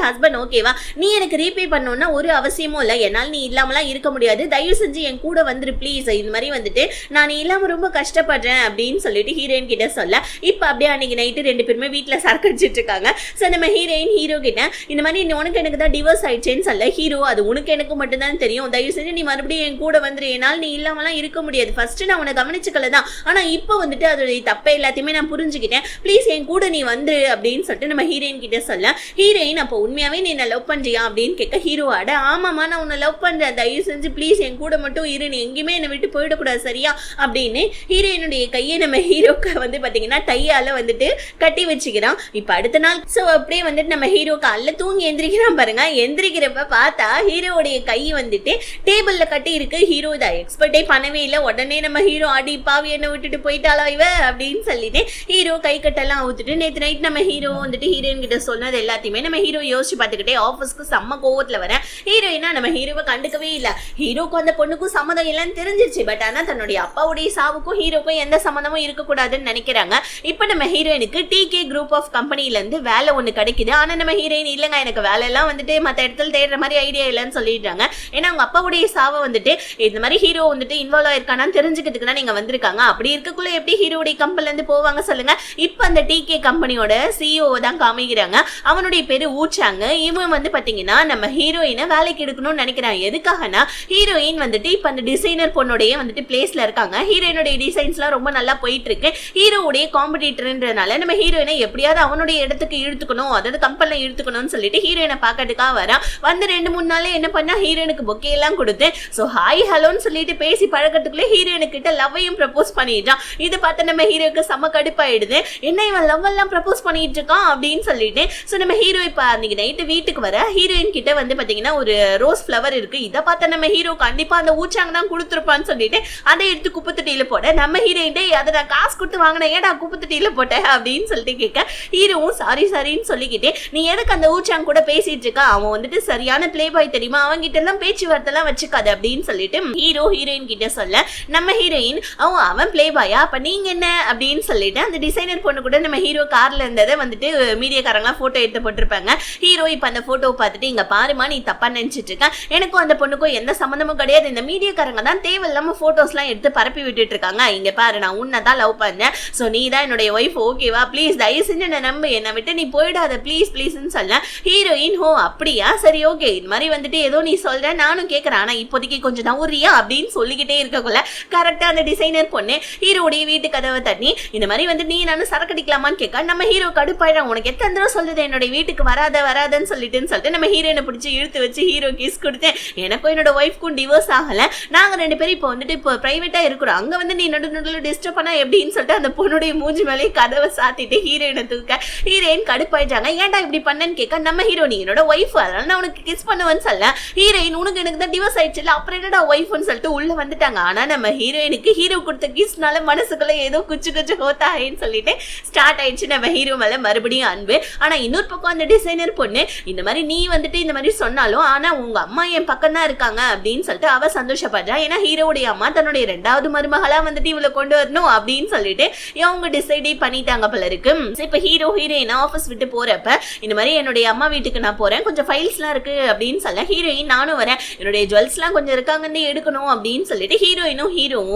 ஹஸ்பண்ட் ஓகேவா, நீ எனக்கு ரீபே பண்ணணும்னா ஒரு அவசியமும் இல்லை, என்னால் நீ இல்லாமலாம் இருக்க முடியாது, தயவு செஞ்சு என் கூட வந்துரு ப்ளீஸ், இந்த மாதிரி வந்துட்டு நான் இல்லாம ரொம்ப கஷ்டப்படுறேன் அப்படின்னு சொல்லிட்டு ஹீரோயின் கிட்ட சொல்ல இப்ப அப்படியே அன்னைக்கு நைட்டு 2 பேருமே வீட்டுல சரக்கடிச்சிட்டு இருக்காங்க. சோ நம்ம ஹீரோயின் ஹீரோ கிட்ட இந்த மாதிரி உனக்கு எனக்கு தான் டிவோர்ஸ் ஆயிடுச்சேன்னு சொல்ல ஹீரோ அது உனக்கு எனக்கு மட்டும் தான் தெரியும், தயவு செஞ்சு நீ மறுபடியும் என் கூட வந்துரு, என்னால் நீ இல்லாமலாம் இருக்க முடியாது, ஃபர்ஸ்ட் நான் உன்னை கவனிச்சுக்கல தான், ஆனா இப்போ வந்துட்டு அதோடைய தப்பை எல்லாத்தையுமே நான் புரிஞ்சுக்கிட்டேன், ப்ளீஸ் என் கூட நீ வந்துரு அப்படின்னு சொல்லிட்டு நம்ம ஹீரோயின் கிட்ட சொல்ல ஹீரோயின் அப்போ உண்மையாவே நீ என்ன லவ் பண்றியா அப்படின்னு கேட்க ஹீரோ அட ஆமாமா நான் உன்னை லவ் பண்றேன், தயவு செஞ்சு ப்ளீஸ் என் கூட மட்டும் இரு, நீ எங்கேயுமே என்னை விட்டு போயிடக்கூடாது சரியா அப்படின்னு ஹீரோயினுடைய கையை நம்ம ஹீரோக்கு வந்து பாத்தீங்கன்னா டையால வந்துட்டு கட்டி வச்சுக்கிறான். இப்ப அடுத்த நாள் சோ அப்படியே வந்துட்டு நம்ம ஹீரோ காலைல தூங்கி எந்திரிக்கிறான் பாருங்க. எந்திரிக்கிறப்ப பார்த்தா ஹீரோடைய கை வந்துட்டு டேபிள்ல கட்டி இருக்கு. ஹீரோ இதை எக்ஸ்பெக்டே பண்ணவே இல்லை. உடனே நம்ம ஹீரோ அடி பாவி என்ன விட்டுட்டு போயிட்டாளா இவ அப்படின்னு சொல்லிட்டு ஹீரோ கை கட்டெல்லாம் அவுத்துட்டு நேற்று நைட் நம்ம ஹீரோ வந்துட்டு ஹீரோயின் கிட்ட சொன்னது எல்லாத்தையுமே நம்ம ஹீரோ யோசிச்சு பார்த்துக்கிட்டே ஆஃபீஸ்க்கு செம்ம கோவத்துல வர ஹீரோயினா நம்ம ஹீரோவை கண்டுக்கவே இல்லை. ஹீரோக்கும் அந்த பொண்ணுக்கும் சம்மதம் இல்லைன்னு தெரிஞ்சிருச்சு. பட் ஆனா தன்னுடைய அப்பாவுடைய சாவுக்கும் ஹீரோக்கும் எந்த சம்மந்தமும் இருக்கக்கூடாதுன்னு நினைக்கிறாங்க. இப்ப நம்ம ஹீரோயினுக்கு டிகே குரூப் ஆஃப் கம்பெனில இருந்து வேலை ஒண்ணு கிடைக்குது. ஆனா நம்ம ஹீரோயின் இல்லைங்க எனக்கு வேலை எல்லாம் வந்துட்டு மற்ற இடத்துல தேடுற மாதிரி ஐடியா இல்லைன்னு சொல்லிடுறாங்க. ஏன்னா அவங்க அப்பாவுடைய சாவை வந்துட்டு இந்த மாதிரி ஹீரோ வந்துட்டு இன்வால்வ் ஆயிருக்கானு தெரிஞ்சுக்கிறதுக்கு தான் நீங்க வந்திருக்காங்க. அப்படி இருக்கக்குள்ள எப்படி ஹீரோடைய கம்பெனில இருந்து போவாங்க சொல்லுங்க. இப்ப அந்த டிகே கம்பெனியோட சிஇஓ தான் காமிக்கிறாங்க. அவனுடைய பேரு ஊச்சாங்க. இவன் வந்து பாத்தீங்கன்னா நம்ம ஹீரோ ஹீரோயினை வேலைக்கு எடுக்கணும்னு நினைக்கிறான். எதுக்காகனா ஹீரோயின் வந்துட்டு இப்ப அந்த டிசைனர் பொண்ணுடைய வந்துட்டு பிளேஸ்ல இருக்காங்க. ஹீரோயினுடைய டிசைன்ஸ்லாம் ரொம்ப நல்லா போயிட்டு இருக்கு. ஹீரோவுடைய காம்படிட்டர்ன்றனால நம்ம ஹீரோயினை எப்படியாவது அவனுடைய இடத்துக்கு இழுத்துக்கணும், அதாவது கம்பெனில இழுத்துக்கணும்னு சொல்லிட்டு ஹீரோயினை பாக்கிறதுக்காக வரா. வந்து 2-3 நாளே என்ன பண்ணா ஹீரோயினுக்கு பொக்கே எல்லாம் கொடுத்து சோ ஹாய் ஹலோன்னு சொல்லிட்டு பேசி பழக்கத்துக்குள்ளே ஹீரோயினு கிட்ட லவ்வையும் ப்ரப்போஸ் பண்ணிட்டான். இதை பார்த்து நம்ம ஹீரோக்கு செம்ம கடுப்பாயிடுது. என்ன இவன் லவ் எல்லாம் ப்ரப்போஸ் பண்ணிட்டு இருக்கான் அப்படின்னு சொல்லிட்டு சோ நம்ம ஹீரோ இப்ப அன்னைக்கு நைட்டு வீட்டுக்கு வர ஹீரோயின் கிட்ட வந்து பாத்தீங்கன்னா ஒரு ரோஸ் ஃபிளவர் இருக்கு. இதை பார்த்த நம்ம ஹீரோ கண்டிப்பா அந்த ஊச்சாங்க தான் கொடுத்துருப்பான்னு சொல்லிட்டு அதை எடுத்து குப்பை தொட்டியில போட நம்ம ஹீரோயின் அதை நான் காசு கொடுத்து வாங்கினேன், ஏடா குப்பை தொட்டியில போட்டேன் அப்படின்னு சொல்லிட்டு கேட்க ஹீரோவும் சாரின்னு சொல்லிக்கிட்டே நீ எதுக்கு அந்த ஊச்சாங்க கூட பேசிட்டு இருக்கா, அவன் வந்துட்டு சரியான பிளே பாய் தெரியுமா, அவங்க கிட்ட எல்லாம் பேச்சுவார்த்தை எல்லாம் வச்சுக்காது அப்படின்னு சொல்லிட்டு ஹீரோ ஹீரோயின் கிட்ட சொல்ல நம்ம ஹீரோயின் அவன் பிளே பாயா அப்ப நீங்க என்ன அப்படின்னு சொல்லிட்டு அந்த டிசைனர் பொண்ணு கூட நம்ம ஹீரோ கார்ல இருந்ததை வந்துட்டு மீடியாக்காரங்களாம் போட்டோ எடுத்து போட்டிருப்பாங்க. ஹீரோ இப்ப அந்த போட்டோ பார்த்துட்டு இங்க பாருமா நீ தப்பா நினைச்சிட்டு இருக்க, எனக்கும் அந்த பொண்ணுக்கும் எந்த சம்பந்தமும் கிடையாது, இந்த மீடியாக்காரங்க தான் தேவையில்லாம போட்டோஸ் எல்லாம் எடுத்து பரப்பி விட்டுட்டு இருக்காங்க, இங்க பாரு நான் உன்னதான் லவ் பண்ணேன், சோ நீ தான் என்னுடைய ஒய்ஃப், ஓகேவா, ப்ளீஸ் தயவு செஞ்சு என்ன நம்பு, என்னை விட்டு நீ போயிடாத ப்ளீஸ் ப்ளீஸ்ன்னு சொல்ல ஹீரோயின் ஹோ அப்படியா சரி ஓகே இந்த மாதிரி வந்துட்டு ஏதோ நீ சொல்ற நானும் கேட்கறேன், ஆனா இப்போதைக்கு கொஞ்சம் நவுறியா அப்படின்னு சொல்லிக்கிட்டே இருக்கக்குள்ள கரெக்டா அந்த டிசைனர் பொண்ணு ஹீரோடைய வீட்டு கதவை தண்ணி இந்த மாதிரி வந்து நீ நானும் சரக்கடிக்கலாமான்னு கேட்க நம்ம ஹீரோ கடுப்பாயிடும், உனக்கு எத்தனை தடவை சொல்லுது என்னுடைய வீட்டுக்கு வராதன்னு சொல்லிட்டு நம்ம ஹீரோயினை பிடிச்சி இழுத்து வச்சு ஹீரோ கிஸ் கொடுத்தேன், எனக்கும் என்னோட ஒய்ஃப்க்கும் டிவோர்ஸ் ஆகல, நாங்க 2 பேரும் இப்போ வந்துட்டு இப்போ பிரைவேட்டா இருக்கிறோம், அங்க வந்து நீ நடுநடுல டிஸ்டர்ப் பண்ணா எப்படின்னு சொல்லிட்டு அந்த பொண்ணுடைய மூஞ்சி மேலே கதவை சாத்திட்டு ஹீரோயினை தூக்க ஹீரோயின் கடுப்பாயிட்டாங்க. ஏன்டா இப்படி பண்ணன்னு கேட்க நம்ம ஹீரோ நீ என்னோட ஒய்ஃப் அதனால நான் உனக்கு கிஸ் பண்ணுவேன்னு சொல்ல ஹீரோயின் உனக்கு எனக்கு தான் டிவோர்ஸ் ஆயிடுச்சு இல்ல அப்புறம் என்னடா ஒய்ஃப்னு சொல்லிட்டு உள்ள வந்துட்டாங்க. ஆனா நம்ம ஹீரோயினுக்கு ஹீரோ கொடுத்த கிஸ்னால மனசுக்குள்ள ஏதோ குச்சு ஹோத்தாயின்னு சொல்லிட்டு ஸ்டார்ட் ஆயிடுச்சு நம்ம ஹீரோ மேல மறுபடியும் அன்பு. ஆனா இன்னொரு பக்கம் அந்த டிசைனர் பொண்ணு இந்த மாதிரி நீ வந்துட்டு இந்த மாதிரி சொன்னாலும் ஆனா உங்க அம்மா என் பக்கம் தான் இருக்காங்க அப்படின்னு சொல்லிட்டு அவ சந்தோஷப்படுறா. ஏன்னா ஹீரோடைய அம்மா தன்னுடைய 2வது மருமகளா வந்துட்டு இவளை கொண்டு வரணும் அப்படின்னு சொல்லிட்டு இவங்க டிசைடே பண்ணிட்டாங்க போல இருக்கு. இப்ப ஹீரோ ஹீரோயின் ஆபீஸ் விட்டு போறப்ப இந்த மாதிரி என்னுடைய அம்மா வீட்டுக்கு நான் போறேன், கொஞ்சம் ஃபைல்ஸ் எல்லாம் இருக்கு அப்படின்னு சொல்ல ஹீரோயின் நானும் வரேன், என்னுடைய ஜுவல்ஸ் எல்லாம் கொஞ்சம் இருக்காங்கன்னு எடுக்கணும் அப்படின்னு சொல்லிட்டு ஹீரோயினும்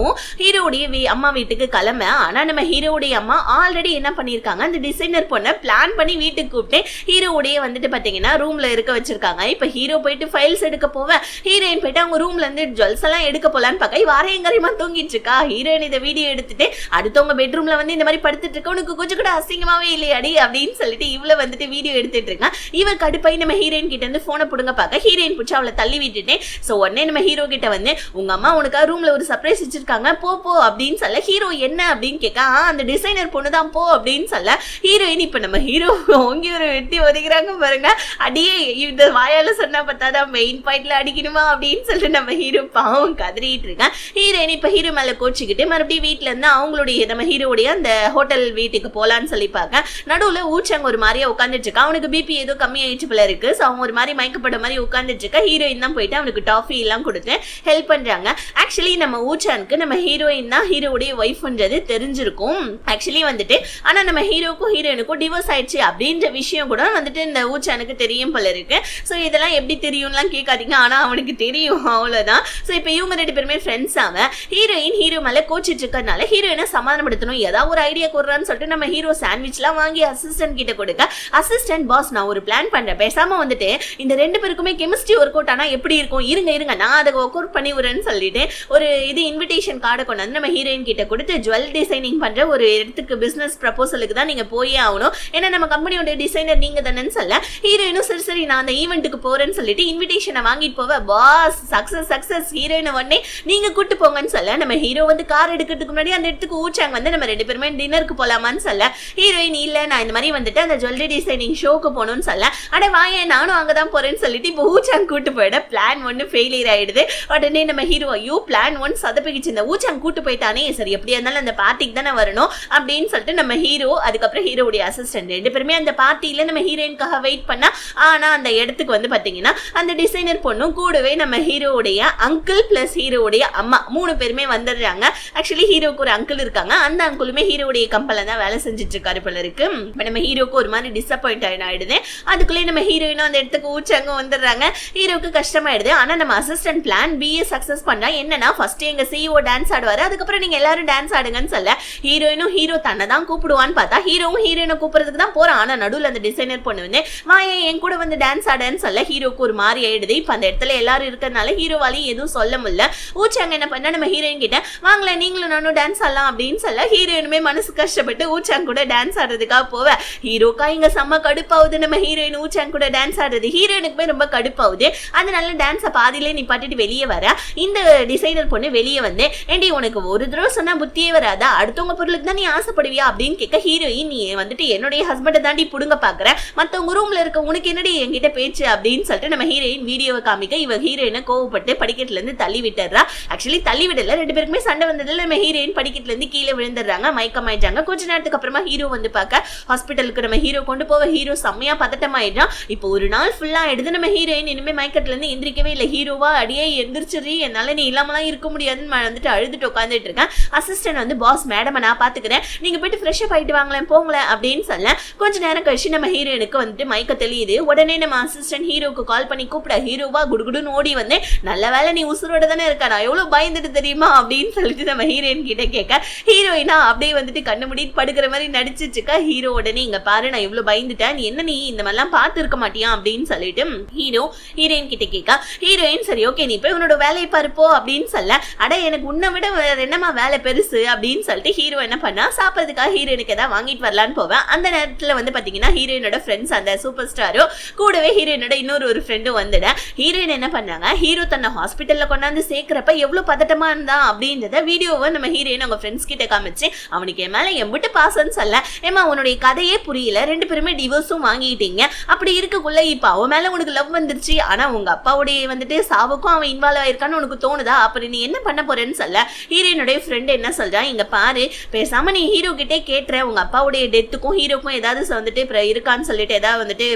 ஹீரோவுடைய அம்மா வீட்டுக்கு கிளம்ப. ஆனா நம்ம ஹீரோவுடைய அம்மா ஆல்ரெடி என்ன பண்ணிருக்காங்க அந்த டிசைனர் பொண்ணை பிளான் பண்ணி வீட்டுக்கு கூப்பிட்டு ஹீரோவுடைய வந்துட்டு பாத்தீங்கன்னா ரூம்ல இருக்க வச்சிருக்காங்க. இப்ப ஹீரோ போயிட்டு ஃபைல்ஸ் எடுக்க போவேன், ஹீரோயின் போயிட்டு அவங்க ரூம்ல இருந்து ஜுவல்ஸ் எல்லாம் எடுக்க போலான்னு பார்க்க வாரையங்கரியமா தூங்கிட்டு இருக்கா. ஹீரோயின் இதை வீடியோ எடுத்துட்டு அடுத்தவங்க பெட்ரூம்ல வந்து இந்த மாதிரி படுத்துட்டு இருக்க உனக்கு கொஞ்சம் கூட அசிங்கமாவே இல்லையாடி அப்படின்னு சொல்லிட்டு இவ்வளவு வந்துட்டு வீடியோ எடுத்துட்டு இருக்கான். இவர் கடுப்பாய் நம்ம ஹீரோயின் கிட்ட இருந்து போனை புடுங்க பார்க்க ஹீரோயின் பிடிச்சி அவளை தள்ளி விட்டுட்டேன். சோ உடனே நம்ம ஹீரோ கிட்ட வந்து உங்க அம்மா உனக்கா ரூம்ல ஒரு சர்ப்ரைஸ் வச்சிருக்காங்க போ அப்படின்னு சொல்ல ஹீரோ என்ன அப்படின்னு கேட்க அந்த டிசைனர் பொண்ணுதான் போ அப்படின்னு சொல்ல ஹீரோயின் இப்ப நம்ம ஹீரோ ஓங்கி ஒரு வெட்டி ஒதுக்குறாங்க பாருங்க, அடியே இந்த வாயால சொன்னா பார்த்தாதான் மெயின் பாயிண்ட்ல அடிக்கணுமா அப்படின்னு சொல்லிட்டு நம்ம ஹீரோ பாவம் கதறிட்டு இருக்கான். ஹீரோயின் இப்ப ஹீரோ மேல கோச்சிக்கிட்டு மறுபடியும் வீட்டுல இருந்து அவங்களுடைய நம்ம ஹீரோடைய அந்த ஹோட்டல் வீட்டுக்கு போலான்னு சொல்லி பார்க்க நடுவுல ஊச்சாங்க ஒரு மாதிரியா உட்காந்துட்டு இருக்கா. அவனுக்கு பிபி ஏதோ கம்மி ஆயிடுச்சு போல இருக்கு. சோ அவன் ஒரு மாதிரி மயக்கப்பட்ட மாதிரி உட்காந்துட்டு இருக்கா. ஹீரோயின் தான் போயிட்டு அவனுக்கு டாஃபி எல்லாம் கொடுத்து ஹெல்ப் பண்றாங்க. ஆக்சுவலி நம்ம ஊச்சானுக்கு நம்ம ஹீரோயின் தான் ஹீரோடைய ஒய்ஃப்ன்றது தெரிஞ்சிருக்கும் ஆக்சுவலி வந்துட்டு. ஆனா நம்ம ஹீரோக்கும் ஹீரோயினுக்கும் டிவோர்ஸ் ஆயிடுச்சு அப்படின்ற விஷயம் கூட வந்துட்டு இந்த ஊச்சானுக்கு தெரியும் போல இருக்கு. சோ இதெல்லாம் எப்படி தெரியும்லாம் கேட்காதீங்க, ஆனா அவனுக்கு தெரியும் அவ்வளவுதான். சோ இப்ப இவங்க 2 பேருமே ஃப்ரெண்ட்ஸ் ஆக ஹீரோயின் ஹீரோ மேல கோச்சிட்டு இருக்கறனால ஹீரோயினை சமாதானப்படுத்தணும் ஏதாவது ஒரு ஐடியா கொடுறான்னு சொல்லிட்டு நம்ம ஹீரோ சாண்ட்விச் எல்லாம் வாங்கி அசிஸ்டன்ட் கிட்ட கொடுக்க அசிஸ்டன்ட் பாஸ் நான் ஒரு பிளான் பண்றேன், பேசாம வந்துட்டு இந்த 2 பேருக்குமே கெமிஸ்ட்ரி ஒர்க் அவுட் ஆனா எப்படி இருக்கும், இருங்க நான் அதை ஒர்க் அவுட் பண்ணி விடுறேன்னு சொல்லிட்டு ஒரு இது இன்விடேஷன் கார்டை கொண்டு வந்து நம்ம ஹீரோயின் கிட்ட கொடுத்து ஜுவல் டிசைனிங் பண்ற ஒரு இடத்துக்கு பிசினஸ் ப்ரப்போசலுக்கு தான் நீங்க போயே ஆகணும், ஏன்னா நம்ம கம்பெனியோட டிசைனர் நீங்க தானேன்னு சொல்ல ஹீரோயினும் சரி நான் அந்த ஈவெண்ட்டுக்கு போறேன்னு சொல்லிட்டு இன்விடேஷனை வாங்கிட்டு போவ. பாஸ் சக்சஸ் ஹீரோயினை உடனே நீங்க கூட்டு போங்கன்னு சொல்ல நம்ம ஹீரோ வந்து கார் எடுக்கிறதுக்கு முன்னாடி அந்த இடத்துக்கு ஊச்சாங்க வந்து நம்ம 2 பேருமே டின்னருக்கு போலாமான்னு சொல்ல ஹீரோயின் இல்ல நான் இந்த மாதிரி வந்துட்டு அந்த ஜுவல்லரி டிசைனிங் ஷோக்கு போகணும்னு சொல்ல அட வாயே நானும் அங்கதான் போறேன்னு சொல்லிட்டு இப்போ ஊச்சாங்க கூட்டு போயிட பிளான் 1 ஃபெயிலியர் ஆயிடுது. உடனே நம்ம ஹீரோ ஐயோ பிளான் 1 சதப்பிக்கிச்சு, இந்த ஊச்சாங்க கூட்டு போயிட்டானே சரி எப்படியா இருந்தாலும் அந்த பார்ட்டிக்கு தானே வரணும் அப்படின்னு சொல்லிட்டு நம்ம ஹீரோ அதுக்கப்புறம் ஹீரோடைய அசிஸ்டன்ட் 2 பேருமே அந்த பார்ட்டியில நம்ம ஹீரோயின்காக வெயிட் பண்ணா. ஆனா அந்த இடத்துக்கு வந்து பாத்தீங்கன்னா அந்த டிசைனர் பொண்ணும் கூடவே நம்ம ஹீரோடைய அங்கிள் பிளஸ் ஹீரோடைய அம்மா 3 பேருமே வந்துடுறாங்க. ஆக்சுவலி ஹீரோக்கு ஒரு அங்கிள் இருக்காங்க, அந்த அங்கிளுமே ஹீரோடைய கம்பெனில தான் வேலை செஞ்சுட்டு இருக்காரு போல இருக்கு. நம்ம ஹீரோக்கு ஒரு மாதிரி டிசப்பாயிண்ட் ஆயிடுது. அதுக்குள்ளே நம்ம ஹீரோயினும் அந்த இடத்துக்கு ஊச்சாங்க வந்துடுறாங்க. ஹீரோக்கு கஷ்டமாயிடுது. ஆனா நம்ம அசிஸ்டன்ட் பிளான் பி சக்சஸ் பண்ணா என்னன்னா ஃபர்ஸ்ட் எங்க சிஇஓ டான்ஸ் ஆடுவாரு, அதுக்கப்புறம் நீங்க எல்லாரும் டான்ஸ் ஆடுங்கன்னு சொல்ல ஹீரோயினும் ஹீரோ தன்னை தான் கூப்பிடுவான்னு பார்த்தா ஹீரோவும் ஹீரோயினை கூப்பிடுறதுக்கு தான் போறான். ஆனா நடுவில் அந்த டிசைனர் பொண்ணு வந்து வாயே என் கூட வந்து டான்ஸ் ஆடுன்னு சொல்ல ஹீரோ ஹீரோக்கு ஒரு மாதிரி ஆயிடுது. இப்ப அந்த இடத்துல எல்லாரும் இருக்கிறதுனால ஹீரோவாலையும் எதுவும் சொல்ல முடியல. ஊச்சாங் என்ன பண்ணா நம்ம ஹீரோயின் கிட்ட வாங்கல நீங்களும் நானும் டான்ஸ் ஆடலாம் அப்படின்னு சொல்ல ஹீரோயினுமே மனசு கஷ்டப்பட்டு ஊச்சாங் கூட டான்ஸ் ஆடுறதுக்காக போவ. ஹீரோக்கா இங்க செம்ம கடுப்பாவுது. நம்ம ஹீரோயின் ஊச்சாங் கூட டான்ஸ் ஆடுறது ஹீரோயினுக்குமே ரொம்ப கடுப்பாவுது. அதனால டான்ஸை பாதியிலே நீ பாட்டுட்டு வெளியே வர. இந்த டிசைனர் பொண்ணு வெளியே வந்து ஏண்டி உனக்கு ஒரு தடவை சொன்னா புத்தியே வராதா, அடுத்தவங்க பொருளுக்கு தான் நீ ஆசைப்படுவியா அப்படின்னு கேட்க ஹீரோயின் நீ வந்துட்டு என்னுடைய ஹஸ்பண்டை தாண்டி புடுங்க பாக்குற, மத்தவங்க ரூம்ல இருக்க உனக்கு என்னடி என்கிட்ட பேச்சு அப்படின்னு சொல்லிட்டு நம்ம ஹீரோயின் வீடியோவை காமிக்க இவ ஹீரோயினை கோவப்பட்டு படிக்கட்டுல இருந்து தள்ளி விட்டுறா. ஆக்சுவலி தள்ளி விடல, ரெண்டு பேருக்குமே சண்டை வந்ததுல நம்ம ஹீரோயின் படிக்கட்டுல இருந்து கீழே விழுந்துடுறாங்க, மயக்கமாயிட்டாங்க. கொஞ்ச நேரத்துக்கு அப்புறமா ஹீரோ வந்து பார்க்க ஹாஸ்பிட்டலுக்கு நம்ம ஹீரோ கொண்டு போவ. ஹீரோ செம்மையா பதட்டமாயிடுறான். இப்போ ஒரு நாள் ஃபுல்லா எடுத்து நம்ம ஹீரோயின் இனிமே மயக்கத்துல இருந்து எந்திரிக்கவே இல்லை. ஹீரோவா அடியே எந்திரிச்சிரு, என்னால நீ இல்லாமலாம் இருக்க முடியாதுன்னு வந்துட்டு அழுதுட்டு உட்காந்துட்டு இருக்கேன். அசிஸ்டன்ட் வந்து பாஸ் மேடம் நான் பாத்துக்கிறேன், நீங்க போயிட்டு ஃப்ரெஷ் அப் ஆயிட்டு வாங்களேன் போங்களேன் அப்படின்னு சொல்ல கொஞ்ச நேரம் கழிச்சு நம்ம ஹீரோயினுக்கு வந்துட்டு மயக்க தெளியுது. உடனே நம்ம அசிஸ்டன்ட் ஹீரோக்கு கால் பண்ணி கூப்பிட ஹீரோவா குடுகுடுன்னு ஓடி வந்து நல்ல வேலை நீ உசுரோட தானே இருக்கா, நான் எவ்வளவு பயந்துட்டு தெரியுமா அப்படின்னு சொல்லிட்டு நம்ம ஹீரோயின் கிட்ட கேட்க ஹீரோயினா அப்படியே வந்துட்டு கண்ணு முடிட்டு படுக்கிற மாதிரி நடிச்சிச்சுக்கா. ஹீரோ உடனே இங்க பாரு நான் எவ்வளவு பயந்துட்டேன், நீ என்ன நீ இந்த மாதிரிலாம் பார்த்து இருக்க மாட்டியா அப்படின்னு சொல்லிட்டு ஹீரோ ஹீரோயின் கிட்ட கேட்க ஹீரோயின் சரி ஓகே நீ போய் உன்னோட வேலையை பாருப்போ அப்படின்னு சொல்ல அட எனக்கு உன்னை விட என்னமா வேலை பெருசு அப்படின்னு சொல்லிட்டு ஹீரோ என்ன பண்ணா சாப்பிட்றதுக்காக ஹீரோயினுக்கு ஏதாவது வாங்கிட்டு வரலான்னு போவேன். அந்த நேரத்துல வந்து பாத்தீங்கன்னா ஹீரோயினோட ஃப்ரெண்ட்ஸ் அந்த சூப்பர் ஸ்டாரோ கூடவே ஹீரோயினோட இன்னொரு ஃப்ரெண்டு வந்துட ஹீரோயின் என்ன பண்ணாங்க ஹீரோ தன்னை ஹாஸ்பிட்டல்ல கொண்டாந்து சேர்க்கிறப்ப எவ்வளவு பதட்டமா இருந்தா அப்படின்றத வீடியோவை நம்ம ஹீரோயின் அவங்க ஃப்ரெண்ட்ஸ் கிட்ட காமிச்சு அவனுக்கு என் மேல எம்பிட்டு பாசன்னு சொல்ல ஏமா உன்னுடைய கதையே புரியல, ரெண்டு பேருமே டிவோர்ஸும் வாங்கிட்டீங்க, அப்படி இருக்கக்குள்ள இப்ப அவன் மேல உனக்கு லவ் வந்துருச்சு, ஆனா உங்க அப்பாவுடைய வந்துட்டு சாவுக்கும் அவன் இன்வால்வ் ஆயிருக்கான்னு உனக்கு தோணுதா, அப்படி நீ என்ன பண்ண போறேன்னு சொல்ல ஹீரோயினுடைய ஃப்ரெண்ட் என்ன சொல்றான் இங்க பாரு பேசாம நீ ஹீரோ கிட்டே கேட்டுற உங்க அப்பாவுடைய டெத்துக்கும் ஹீரோக்கும் ஏதாவது வந்துட்டு இருக்கான்னு சொல்லிட்டு ஏதாவது வந்துட்டு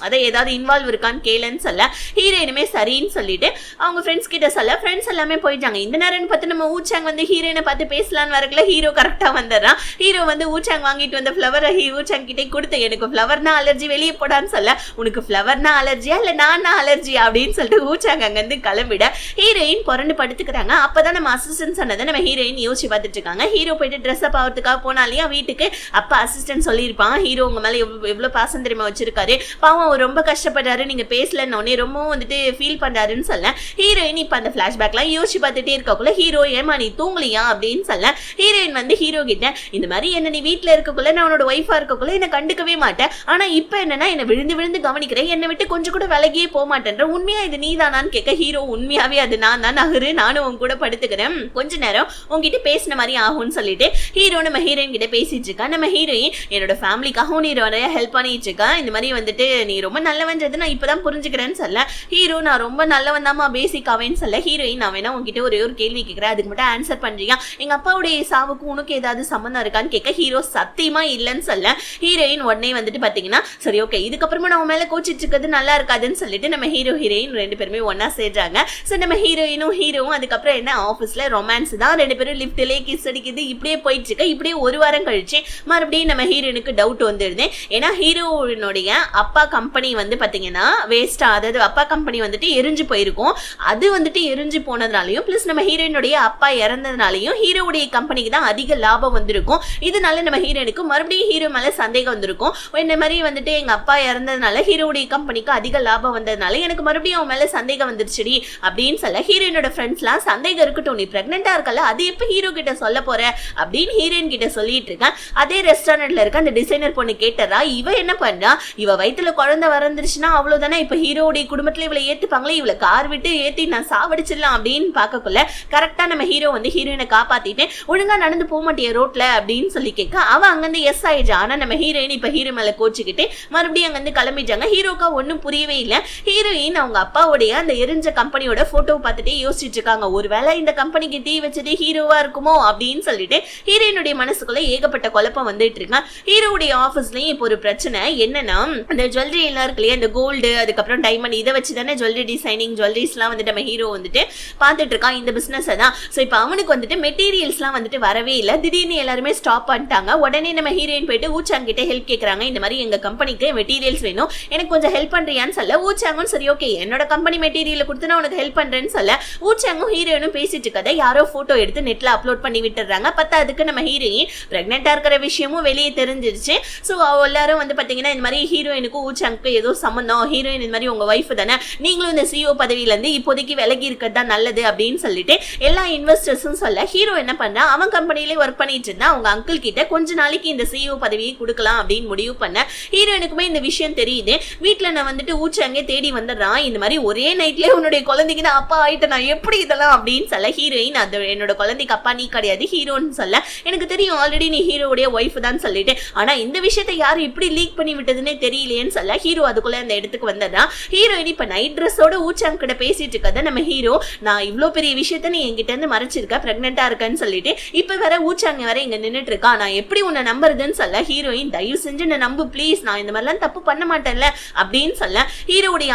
அதை ஏதாவது இன்வால்வ் இருக்கான்னு கேளுன்னு சொல்ல ஹீரோயினுமே சரின்னு சொல்லிட்டு அவங்க ஃப்ரெண்ட்ஸ் கிட்ட சொல்ல ஃப்ரெண்ட்ஸ் எல்லாமே போயிட்டாங்க. இந்த நேரம் பார்த்து நம்ம ஊச்சாங் வந்து ஹீரோயினை பார்த்து பேசலான்னு வரக்குள்ள ஹீரோ கரெக்டா வந்துடுறான். ஹீரோ வந்து ஊச்சாங் வாங்கிட்டு வந்த ஃபிளவரை ஊச்சாங் கிட்டே கொடுத்து எனக்கு ஃபிளவர்னா அலர்ஜி வெளியே போடான்னு சொல்ல உனக்கு ஃபிளவர்னா அலர்ஜியா இல்ல நானா அலர்ஜியா அப்படின்னு சொல்லிட்டு ஊச்சாங் அங்க இருந்து கிளம்பிட ஹீரோயின் புரண்டு படுத்துக்கிறாங்க. அப்பதான் நம்ம அசிஸ்டன்ட் சொன்னதை நம்ம ஹீரோயின் யோசிச்சு பார்த்துட்டு இருக்காங்க. ஹீரோ போயிட்டு ட்ரெஸ் அப் ஆகிறதுக்காக போனாலையா வீட்டுக்கு அப்ப அசிஸ்டன்ட் சொல்லியிருப்பான் ஹீரோ உங்க மேல எவ்வளவு பாசம் தெரியுமா வச்சிருக்காரு, பாவம் அவர் ரொம்ப கஷ்டப்படுறாரு, நீங்க பேசலன்னு ரொம்பவும் வந்துட்டு ஃபீல் பண்றாருன்னு சொல்ல ஹீரோயின் இப்ப அந்த பிளாஷ்பேக்லாம் யோசிச்சு பார்த்துட்டே இருக்கக்குள்ள ஹீரோ ஏமா நீ தூங்கலையா அப்படின்னு சொல்ல ஹீரோயின் வந்து ஹீரோ கிட்ட இந்த மாதிரி என்ன நீ வீட்டுல இருக்கக்குள்ள நான் உன்னோட ஒய்ஃபா இருக்கக்குள்ள என்ன கண்டுக்கவே மாட்டேன், ஆனா இப்ப என்னன்னா என்ன விழுந்து விழுந்து கவனிக்கிறேன், என்னை விட்டு கொஞ்சம் கூட விலகியே போக மாட்டேன்ற, உண்மையா இது நீ தானான்னு கேட்க ஹீரோ உண்மையாவே அது நான் தான் நகரு, நானும் உன் கூட படுத்துக்கிறேன், கொஞ்ச நேரம் உங்ககிட்ட பேசின மாதிரி ஆகும்னு சொல்லிட்டு ஹீரோ நம்ம ஹீரோயின் கிட்ட பேசிட்டு இருக்கா. நம்ம ஹீரோயின் என்னோட ஃபேமிலிக்காகவும் நீ நிறைய ஹெல்ப் பண்ணிட்டு இருக்கா, இந்த மாதிரி வந்துட்டு நீ ரொம்ப நல்லவன்றது நான் இப்பதான் புரிஞ்சுக்கிறேன்னு சொல்ல ஹீரோ நான் ரொம்ப நல்லவன் தாமா பேசிக்காவேன்னு சொல்ல ஹீரோயின் நான் வேணா உங்ககிட்ட ஒரே ஒரு கேள்வி கேட்கிறேன் அதுக்கு மட்டும் ஆன்சர் பண்றியா, எங்க அப்பாவுடைய சாவுக்கு உனக்கு ஏதாவது சம்பந்தம் இருக்கான்னு கேட்க ஹீரோ சத்தியமா இல்லைன்னு சொல்ல ஹீரோயின் உடனே வந்துட்டு பாத்தீங்கன்னா சரி ஓகே இதுக்கப்புறமா நம்ம மேல கோச்சிட்டு இருக்கிறது நல்லா இருக்காதுன்னு சொல்லிட்டு நம்ம ஹீரோ ஹீரோயின் ரெண்டு பேருமே ஒன்னா சேர்றாங்க. சோ நம்ம ஹீரோயினும் ஹீரோவும் அதுக்கப்புறம் என்ன ஆஃபீஸ்ல ரொமான்ஸ் தான், ரெண்டு பேரும் லிப்ட்லயே கிஸ் அடிக்குது, இப்படியே போயிட்டு இருக்கு. இப்படியே ஒரு வாரம் கழிச்சு மறுபடியும் நம்ம ஹீரோயினுக்கு டவுட் வந்துடுது. ஏன்னா ஹீரோயினுடைய அப்பா கம்பெனி வந்து பாத்தீங்கன்னா வேஸ்டா, அதாவது அப்பா கம்பெனி வந்துட்டு எரிஞ்சு போயிருக்கும், அது வந்துட்டு எரிஞ்சு போனதுனாலையும் பிளஸ் நம்ம ஹீரோயினுடைய அப்பா இறந்ததுனாலையும் ஹீரோவுடைய கம்பெனிக்கு தான் அதிக லாபம் வந்திருக்கும். இதனால நம்ம ஹீரோயினுக்கு மறுபடியும் ஹீரோ மேல சந்தேகம் வந்திருக்கும். இந்த மாதிரி வந்துட்டு எங்க அப்பா இறந்ததுனால ஹீரோவுடைய கம்பெனிக்கு அதிக லாபம் வந்ததுனால எனக்கு மறுபடியும் அவன் மேல சந்தேகம் வந்துருச்சுடி அப்படின்னு சொல்ல ஹீரோயினோட ஃப்ரெண்ட்ஸ்லாம் சந்தேகம் இருக்கட்டும் நீ பிரெக்னெண்டா இருக்கல அது எப்ப ஹீரோ கிட்ட சொல்ல போற அப்படின்னு ஹீரோயின் கிட்ட சொல்லிட்டு இருக்கேன். அதே ரெஸ்டாரண்ட்ல இருக்க அந்த டிசைனர் பொண்ணு கேட்டறா இவ என்ன பண்றா, இவ வயித்துல குழந்தை வரந்துருச்சுன்னா அவ்வளவுதானே, இப்ப ஹீரோவுடைய குடும்பத்துல இவளை ஏத்துப்பாங்களே, இவளை கார் விட்டு ஏத்தி நான் சாவடிச்சிடலாம் அப்படின்னு பாக்கக்குள்ள கரெக்டா நம்ம ஹீரோ வந்து ஹீரோயினை காப்பாத்திட்டு ஒழுங்கா நடந்து போக மாட்டிய ரோட்ல அப்படின்னு சொல்லி கேட்க அவ அங்கிருந்து எஸ் ஆயிடுச்சு. ஆனா நம்ம ஹீரோயின் இப்ப ஹீரோ மேல கோச்சுக்கிட்டு மறுபடியும் அங்கிருந்து கிளம்பிட்டாங்க. ஹீரோக்கா ஒன்னும் புரியவே இல்லை. ஹீரோயின் அவங்க அப்பாவுடைய அந்த எரிஞ்ச கம்பெனியோட போட்டோ பார்த்துட்டே யோசிச்சுட்டு இருக்காங்க, ஒருவேளை இந்த கம்பெனிக்கு தீ வச்சதே ஹீரோவா இருக்குமோ அப்படின்னு சொல்லிட்டு ஹீரோயினுடைய மனசுக்குள்ள ஏகப்பட்ட குழப்பம் வந்துட்டு இருக்கான். ஹீரோவுடைய ஆபீஸ்லயும் இப்போ ஒரு பிரச்சனை என்னன்னா அந்த ஜுவல்லரி எல்லாம் இருக்கு இல்லையா, இந்த கோல்டு அதுக்கப்புறம் டைமண்ட் இதை வச்சு தானே ஜுவல்லரி டிசைனிங் ஜுவல்லரிஸ் எல்லாம் வந்துட்டு நம்ம ஹீரோ வந்துட்டு பார்த்துட்டு இருக்கான் இந்த பிசினஸ் தான். ஸோ இப்போ அவனுக்கு வந்துட்டு மெட்டீரியல்ஸ் எல்லாம் வந்துட்டு வரவே இல்லை, திடீர்னு எல்லாருமே ஸ்டாப் பண்ணிட்டாங்க. உடனே நம்ம ஹீரோயின் போயிட்டு ஊச்சாங் கிட்ட ஹெல்ப் கேட்கறாங்க, இந்த மாதிரி எங்க கம்பெனிக்கு மெட்டீரியல்ஸ் வேணும் எனக்கு கொஞ்சம் ஹெல்ப் பண்றியான்னு சொல்ல ஊச்சாங்கும் சரி ஓகே என்னோட கம்பெனி மெட்டீரியல் கொடுத்து நான் உனக்கு ஹெல்ப் பண்றேன்னு சொல்ல ஊச்சாங்கும் ஹீரோயினும் பேசிட்டு இருக்கதை யாரோ போட்டோ எடுத்து நெட்ல அப்லோட் பண்ணி விட்டுறாங்க. அதுக்கு நம்ம ஹீரோயின் பிரெக்னெண்டா இருக்கிற விஷயமும் வெளியே தெரிஞ்சிருச்சு. ஸோ எல்லாரும் வந்து பாத்தீங்கன்னா இந்த மாதிரி ஹீரோயினுக்கும் ஊச்சாங்க்கு ஏதோ சம்பந்தம், ஹீரோயின் இந்த மாதிரி உங்க ஒய்ஃப் தானே, நீங்களும் இந்த சிஓ பதவியில இருந்து இப்போதைக்கு விலகி இருக்கிறது தான் நல்லது அப்படின்னு சொல்லிட்டு எல்லா இன்வெஸ்டர்ஸும் சொல்ல ஹீரோ என்ன பண்றா, அவன் கம்பெனிலே ஒர்க் பண்ணிட்டு இருந்தா அவங்க அங்கிள் கிட்ட கொஞ்ச நாளைக்கு இந்த சிஓ பதவியை கொடுக்கலாம் அப்படின்னு முடிவு பண்ண ஹீரோயினுக்குமே இந்த விஷயம் தெரியுது. வீட்டுல நான் வந்துட்டு ஊச்சாங்கே தேடி வந்துடுறான், இந்த மாதிரி ஒரே நைட்லயே உன்னுடைய குழந்தைக்கு தான் அப்பா ஆயிட்டேன், நான் எப்படி இதெல்லாம் அப்படின்னு சொல்ல ஹீரோயின் அது என்னோட குழந்தைக்கு அப்பா நீ கிடையாது ஹீரோன்னு சொல்ல, எனக்கு தெரியும் ஆல்ரெடி நீ ஹீரோடைய ஒய்ஃப் தான் சொல்லிட்டு, ஆனா இந்த விஷயத்தை யாரும் இப்படி லீக் பண்ணி விட்டதுன்னே தெரியலையேன்னு சொல்ல ஹீரோ அதுக்குள்ள அந்த இடத்துக்கு வந்தா ஹீரோயின் இப்ப நைட் ட்ரெஸ்ஸோட ஊச்சாங்க கிட்ட பேசிட்டு இருக்கத நம்ம ஹீரோ, நான் இவ்வளவு பெரிய விஷயத்த நீ என்கிட்ட இருந்து மறைச்சிருக்க, பிரெக்னெண்டா இருக்கன்னு சொல்லிட்டு இப்ப வேற ஊச்சாங்க வேற இங்க நின்னுட்டு இருக்கா, நான் எப்படி உன்னை நம்புறதுன்னு சொல்ல ஹீரோயின் தயவு செஞ்சு என்ன நம்பு ப்ளீஸ், நான் இந்த மாதிரிலாம் தப்பு பண்ண மாட்டேன்ல அப்படின்னு சொல்ல ஹீரோடைய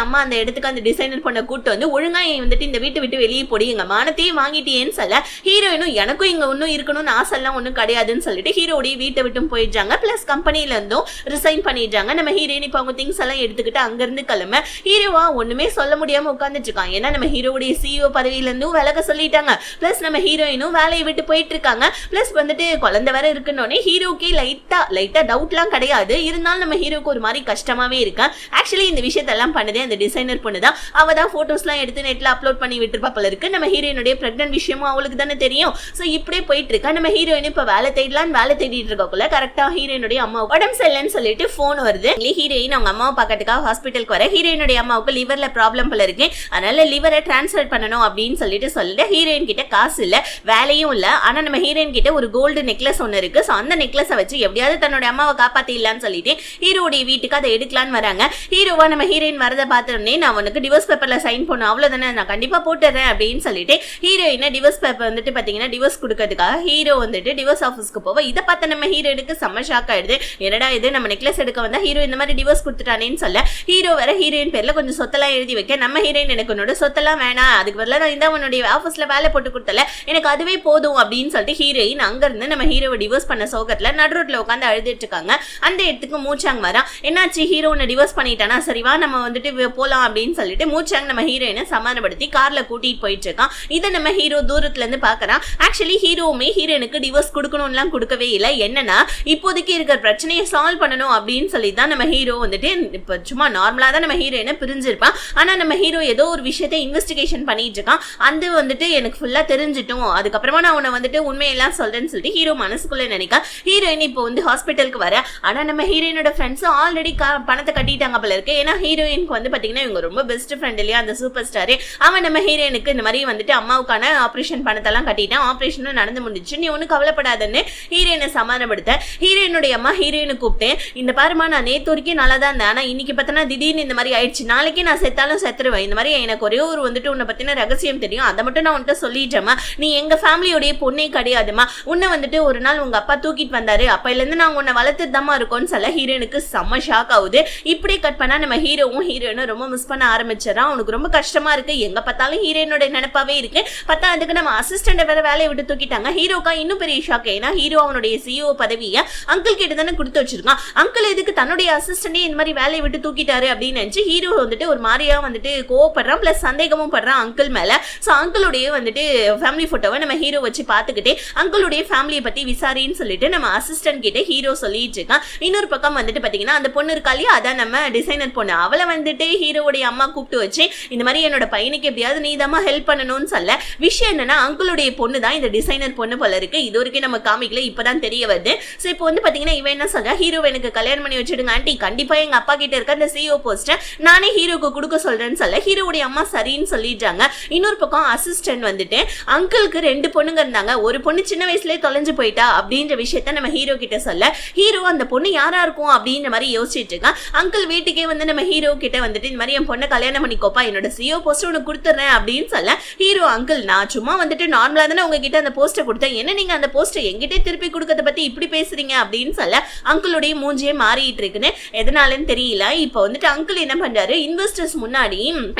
அம்மா அந்த இடத்துக்கு அந்த டிசைனர் பண்ண கூட்டு வந்து ஒழுங்கா வந்துட்டு இந்த வீட்டை விட்டு வெளியே போடி, எங்க மானத்தையும் வாங்கிட்டேன்னு சொல்ல ஹீரோயினும் எனக்கும் இங்க ஒன்னும் இருக்கணும்னு ஆசைலாம் ஒன்னும் கிடையாதுன்னு சொல்லிட்டு ஹீரோடைய வீட்டை விட்டும் போயிடுறாங்க. பிளஸ் கம்பெனில இருந்தும் ரிசைன் பண்ணிடுறாங்க. நம்ம ஹீரோயின் இப்ப அவங்க திங்ஸ் எல்லாம் எடுத்துக்கிட்டு அங்க இருந்து கிளம்ப ஹீரோவா ஒண்ணுமே சொல்ல முடியாம உட்கார்ந்துட்டு இருக்காங்க. ஏன்னா நம்ம ஹீரோடைய சிஇஓ பதவியில இருந்தும் விலக சொல்லிட்டாங்க. பிளஸ் நம்ம ஹீரோயினும் வேலையை விட்டு போயிட்டு இருக்காங்க. பிளஸ் வந்துட்டு குழந்தை வேற இருக்குன்னொடனே ஹீரோக்கே லைட்டா டவுட்லாம் கிடையாது, இருந்தாலும் நம்ம ஹீரோக்கு ஒரு மாதிரி கஷ்டமாவே இருக்கு. ஆக்சுவலி இந்த விஷயத்தெல்லாம் பண்ணதே அந்த டிசைனர் பொண்ணுதான். அவ தான் போட்டோஸ்லாம் எடுத்து நெட்ல அப்லோட் பண்ணி விட்டுருப்பா போல இருக்கு. நம்ம ஹீரோயினுடைய பிரெக்னன்ட் விஷயமும் அவளுக்கு தானே தெரியும். சோ இப்படியே போயிட்டு இருக்கா. நம்ம ஹீரோயின் இப்ப வேலை தேடிட்டு இருக்கக்குள்ள கரெக்டா ஹீரோயினுடைய அம்மா உடம்பு சரியில்லைன்னு சொல்லிட்டு போன் வருது. ஹீரோயின் அவங்க அம்மாவை பார்க்கறதுக்காக ஹாஸ்பிட்டலுக்கு வர ஹீரோயினுடைய அம்மாவுக்கு லிவர்ல ப்ராப்ளம் போல இருக்கு, அதனால லிவரை டிரான்ஸ்ஃபர் பண்ணணும் அப்படின்னு சொல்லிட்டு ஹீரோயின் கிட்ட காசு இல்ல, வேலையும் இல்ல. ஆனா நம்ம ஹீரோயின் கிட்ட ஒரு கோல்டு நெக்லஸ் ஒன்னு இருக்கு. சோ அந்த நெக்லஸை வச்சு எப்படியாவது தன்னோட அம்மாவை காப்பாத்திடலான்னு சொல்லிட்டு ஹீரோடைய வீட்டுக்கு அதை எடுக்கலான்னு வராங்க. ஹீரோவா நம்ம ஹீரோயின் வரதை பார்த்தோன்னே நான் உனக்கு டிவோர்ஸ் பேப்பர்ல சைன் பண்ணும் அவ்வளவுதானே, நான் கண்டிப்பா போட்டுறேன் அப்படின்னு சொல்லிட்டு ஹீரோயினை டிவோர்ஸ் பேப்பர் வந்துட்டு பாத்தீங்கன்னா டிவோர்ஸ் கொடுக்கறதுக்காக ஹீரோ வந்துட்டு டிவோர்ஸ் ஆஃபீஸ்க்கு போவ. இதை பார்த்த நம்ம ஹீரோயினுக்கு செம்ம ஷாக் ஆயிடுது. என்னடா இது நம்ம நெக்லஸ் எடுக்க வந்தா ஹீரோ இந்த மாதிரி டிவோர்ஸ் கொடுத்துட்டானேன்னு சொல்ல ஹீரோ வேற ஹீரோயின் பேர்ல கொஞ்சம் சொத்தெல்லாம் எழுதி வைக்க, நம்ம ஹீரோயின் எனக்கு உன்னோட சொத்தெல்லாம் வேணாம், அதுக்கு பதிலாக நான் இந்த உன்னுடைய ஆஃபீஸ்ல வேலை போட்டு கொடுத்தல எனக்கு அதுவே போதும் அப்படின்னு சொல்லிட்டு ஹீரோயின் அங்க இருந்து நம்ம ஹீரோவை டிவோர்ஸ் பண்ண சோகத்துல நடுரோட்ல உட்காந்து அழுதுட்டு இருக்காங்க. அந்த இடத்துக்கு மூச்சாங்க வரா. என்னாச்சு ஹீரோ உன்னை டிவோர்ஸ் பண்ணிட்டானா, சரிவா நம்ம வந்துட்டு போலாம் அப்படின்னு சொல்லிட்டு மூச்சாங்க நம்ம ஹீரோயினை சமாதானப்படுத்தி கார்ல கூட்டிட்டு போயிட்டு இருக்கான். இதை நம்ம ஹீரோ தூரத்துல இருந்து பாக்குறான். ஆக்சுவலி ஹீரோவுமே ஹீரோயினுக்கு டிவோர்ஸ் கொடுக்கணும்லாம் கொடுக்கவே இல்லை. என்னன்னா இப்போதைக்கு இருக்கிற பிரச்சனையை சால்வ் பண்ணணும் அப்படின்னு சொல்லி தான் நம்ம ஹீரோ வந்துட்டு இப்ப சும்மா நார்மலா தான் நம்ம ஹீரோயினை பிரிஞ்சிருப்பான். ஆனா நம்ம ஹீரோ ஏதோ ஒரு விஷயத்தை இன்வெஸ்டிகேஷன் பண்ணிட்டு இருக்கான். அது வந்துட்டு எனக்கு ஃபுல்லா தெரிஞ்சிட்டோம், அதுக்கப்புறமா நான் உன்னை வந்துட்டு உண்மையெல்லாம் சொல்றேன்னு சொல்லிட்டு ஹீரோ மனசுக்குள்ள நினைக்க ஹீரோயின் இப்போ வந்து ஹாஸ்பிட்டலுக்கு வர. ஆனா நம்ம ஹீரோயினோட ஃப்ரெண்ட்ஸும் ஆல்ரெடி பணத்தை கட்டிட்டாங்க போல இருக்கு. ஏன்னா ஹீரோயினுக்கு வந்து பாத்தீங்கன்னா இவங்க ரொம்ப பெஸ்ட் ஃப்ரெண்ட் இல்லையா அந்த சூப்பர் ஸ்டாரு. அவன் நம்ம ஹீரோயினுக்கு இந்த மாதிரி வந்துட்டு அம்மாவுக்கான ஆபரேஷன் பணத்தெல்லாம் கட்டிட்டான், ஆபரேஷனும் நடந்து முடிச்சு, நீ ஒன்னும் கவலைப்படாதன்னு ஹீரோயினை சமாதானப்படுத்த ஹீரோயினுடைய அம்மா ஹீரோயினை கூப்பிட்டு, இந்த பாருமா நான் நேத்து வரைக்கும் நல்லா தான் இருந்தேன், ஆனா இன்னைக்கு பார்த்தனா திடீர்னு இந்த மாதிரி ஆயிடுச்சு, நாளைக்கு நான் செத்தாலும் செத்துருவேன், இந்த மாதிரி எனக்கு ஒரே ஒரு வந்துட்டு உன்னை பத்தின ரகசியம் தெரியும், அதை மட்டும் நான் உன்கிட்ட சொல்லிட்டேமா, நீ எங்க ஃபேமிலியோடைய பொண்ணே கிடையாதுமா, உன்னை வந்துட்டு ஒரு நாள் உங்க அப்பா தூக்கிட்டு வந்தாரு, அப்பையில இருந்து நாங்க உன்னை வளர்த்துட்டு தாமா இருக்கோம்னு சொல்ல ஹீரோயினுக்கு செம்ம ஷாக் ஆகுது. இப்படி கட் பண்ணா நம்ம ஹீரோவும் ஹீரோயினும் ரொம்ப மிஸ் பண்ண ஆரம்பிச்சிடறான். அவனுக்கு ரொம்ப கஷ்டமா இருக்கு, எங்க பார்த்தாலும் ஹீரோயினோட நினைப்பாவே இருக்கு. பார்த்தா அதுக்கு நம்ம அசிஸ்டன்ட் வேற வேலையை விட்டு தூக்கிட்டாங்க. ஹீரோக்கா இன்னும் பெரிய ஷாக். ஏன்னா ஹீரோ அவனுடைய சிஇஓ பதவியை அங்கிள் கிட்ட தானே கொடுத்து வச்சிருக்கான். அங்கிள் எதுக்கு தன்னுடைய அசிஸ்டன்டே இந்த மாதிரி வேலையை விட்டு தூக்கிட்டாரு அப்படின்னு நினைச்சு ஹீரோ வந்துட்டு ஒரு மாதிரியா வந்துட்டு கோவப்படுறான், பிளஸ் சந்தேகமும் படுறான் அங்கிள் மேல. சோ அங்கிளுடைய வந்துட்டு ஃபேமிலி போட்டோவை நம்ம ஹீரோ வச்சு பார்த்துக்கிட்டே அங்கிளுடைய ஃபேமிலியை பத்தி விசாரின்னு சொல்லிட்டு நம்ம அசிஸ்டன்ட் கிட்ட ஹீரோ சொல்லிட்டு இருக்கான். இன்னொரு பக்கம் வந்துட்டு பாத்தீங்கன்னா அந்த பொண்ணு இருக்காளியா, அதான் நம்ம டிசைனர் பொண்ணு, அவளை வந்துட்டு ஹீரோடைய அம்மா கூப்பிட்டு வச்சு இந்த மாதிரி என்னோட பையனுக்கு எப்படியாவது நீதாமா ஹெல்ப் பண்ணணும்னு சொல்ல, விஷயம் என்னன்னா அங்கிளுடைய பொண்ணு தான் இந்த டிசைனர் பொண்ணு போல இருக்கு. இது வரைக்கும் நம்ம காமிக்கல, இப்பதான் தெரிய வருது. சோ இப்போ வந்து பாத்தீங்கன்னா இவன் என்ன சொல்றா, ஹீரோ எனக்கு கல்யாணம் பண்ணி வச்சிடுங்க ஆண்டி, கண்டிப்பா எங்க அப்பா கிட்ட இருக்க அந்த சிஇஓ போஸ்ட் நானே ஹீரோக்கு கொடுக்க சொல்றேன்னு சொல்ல ஹீரோடைய அம்மா சரின்னு சொல்லிட்டாங்க. இன்னொரு பக்கம் அசிஸ்டன்ட் வந்துட்டு அங்கிளுக்கு 2 பொண்ணுங்க இருந்தாங்க, ஒரு பொண்ணு சின்ன வயசுலயே தொலைஞ்சு போயிட்டா அப்படின்ற விஷயத்த நம்ம ஹீரோ கிட்ட சொல்ல ஹீரோ அந்த பொண்ணு யாரா இருக்கும் அப்படின்ற மாதிரி யோசிச்சுட்டு இருக்கான். அங்கிள் வீட்டுக்கே வந்து நம்ம ஹீரோ கிட்ட வந்துட்டு இந்த மாதிரி என் பொண்ணை கல்யாணம் பண்ணிக்கோப்பா, என்னோட சிஇஓ போஸ்ட் உனக்கு கொடுத்துறேன் அப்படின்னு சொல்ல ஹீரோ அங்கிள் நான் சும்மா வந்துட்டு நார்மலா தானே உங்ககிட்ட அந்த போஸ்ட்டை கொடுத்தேன், என்ன நீங்க அந்த போஸ்ட்டை எங்கிட்டே திருப்பி கொடுக்கறத பத்தி இப்படி பேசுறீங்க அப்படின்னு சொல்ல அங்கிளுடைய மூஞ்சியே மாறிட்டு இருக்குன்னு எதனாலன்னு தெரியல. இப்போ வந்துட்டு அங்கிள் என்ன பண்றாரு, இன்வெஸ்டர்ஸ் முன்னாடி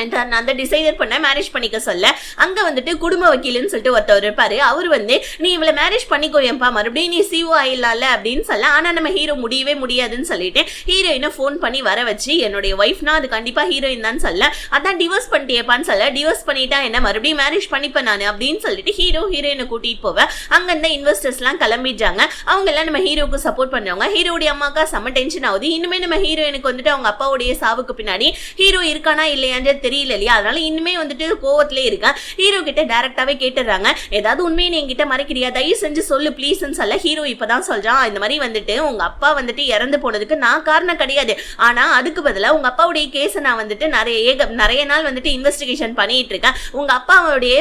அந்த டிசைனர் பண்ண மேரேஜ் பண்ணிக்க சொல்ல அங்க வந்துட்டு குடும்ப வக்கீல்னு சொல்லிட்டு ஒருத்தர் இருப்பாரு, அவர் வந்து நீ இவளை மேரேஜ் பண்ணிக்கோயப்பா, மறுபடியும் நீ சிஓ ஆயிடலாம்ல அப்படின்னு சொல்ல, ஆனா நம்ம ஹீரோ முடியவே முடியாதுன்னு சொல்லிட்டு ஹீரோயினை போன் பண்ணி வர வச்சு என்னுடைய ஒய்ஃப்னா அது கண்டிப்பா ஹீரோயின் தான் சொல்ல, அதான் டிவோர்ஸ் பண்ணிட்டேப்பான்னு சொல்ல, டிவோர்ஸ் பண்ணிட்டா என்ன மறுபடியும் மேரேஜ் பண்ணிப்பேன் நான் அப்படின்னு சொல்லிட்டு ஹீரோயினை கூட்டிட்டு போவேன். அங்க இருந்த இன்வெஸ்டர்ஸ் எல்லாம் கிளம்பிடுறாங்க. அவங்க எல்லாம் நம்ம ஹீரோக்கு சப்போர்ட் பண்றவங்க. ஹீரோடைய அம்மாக்கா செம்ம டென்ஷன் ஆகுது. இன்னுமே நம்ம ஹீரோயினுக்கு வந்துட்டு அவங்க அப்பாவுடைய சாவு சாவுக்கு பின்னாடி ஹீரோ இருக்கானா இல்லையான்னு தெரியல இல்லையா, அதனால இன்னுமே வந்துட்டு கோவத்திலே இருக்கேன். ஹீரோ கிட்ட டைரக்டாவே கேட்டுறாங்க, ஏதாவது உண்மையை நீ என்கிட்ட மறைக்கிறியா, தயவு செஞ்சு சொல்லு ப்ளீஸ்ன்னு சொல்ல ஹீரோ இப்பதான் சொல்றான், இந்த மாதிரி வந்துட்டு உங்க அப்பா வந்துட்டு இறந்து போனதுக்கு நான் காரணம் கிடையாது, ஆனா அதுக்கு பதிலா உங்க அப்பாவுடைய கேஸை நான் வந்துட்டு நிறைய நாள் வந்துட்டு இன்வெஸ்டிகேஷன் பண்ணிட்டு இருக்கேன். உங்க அப்பாவுடைய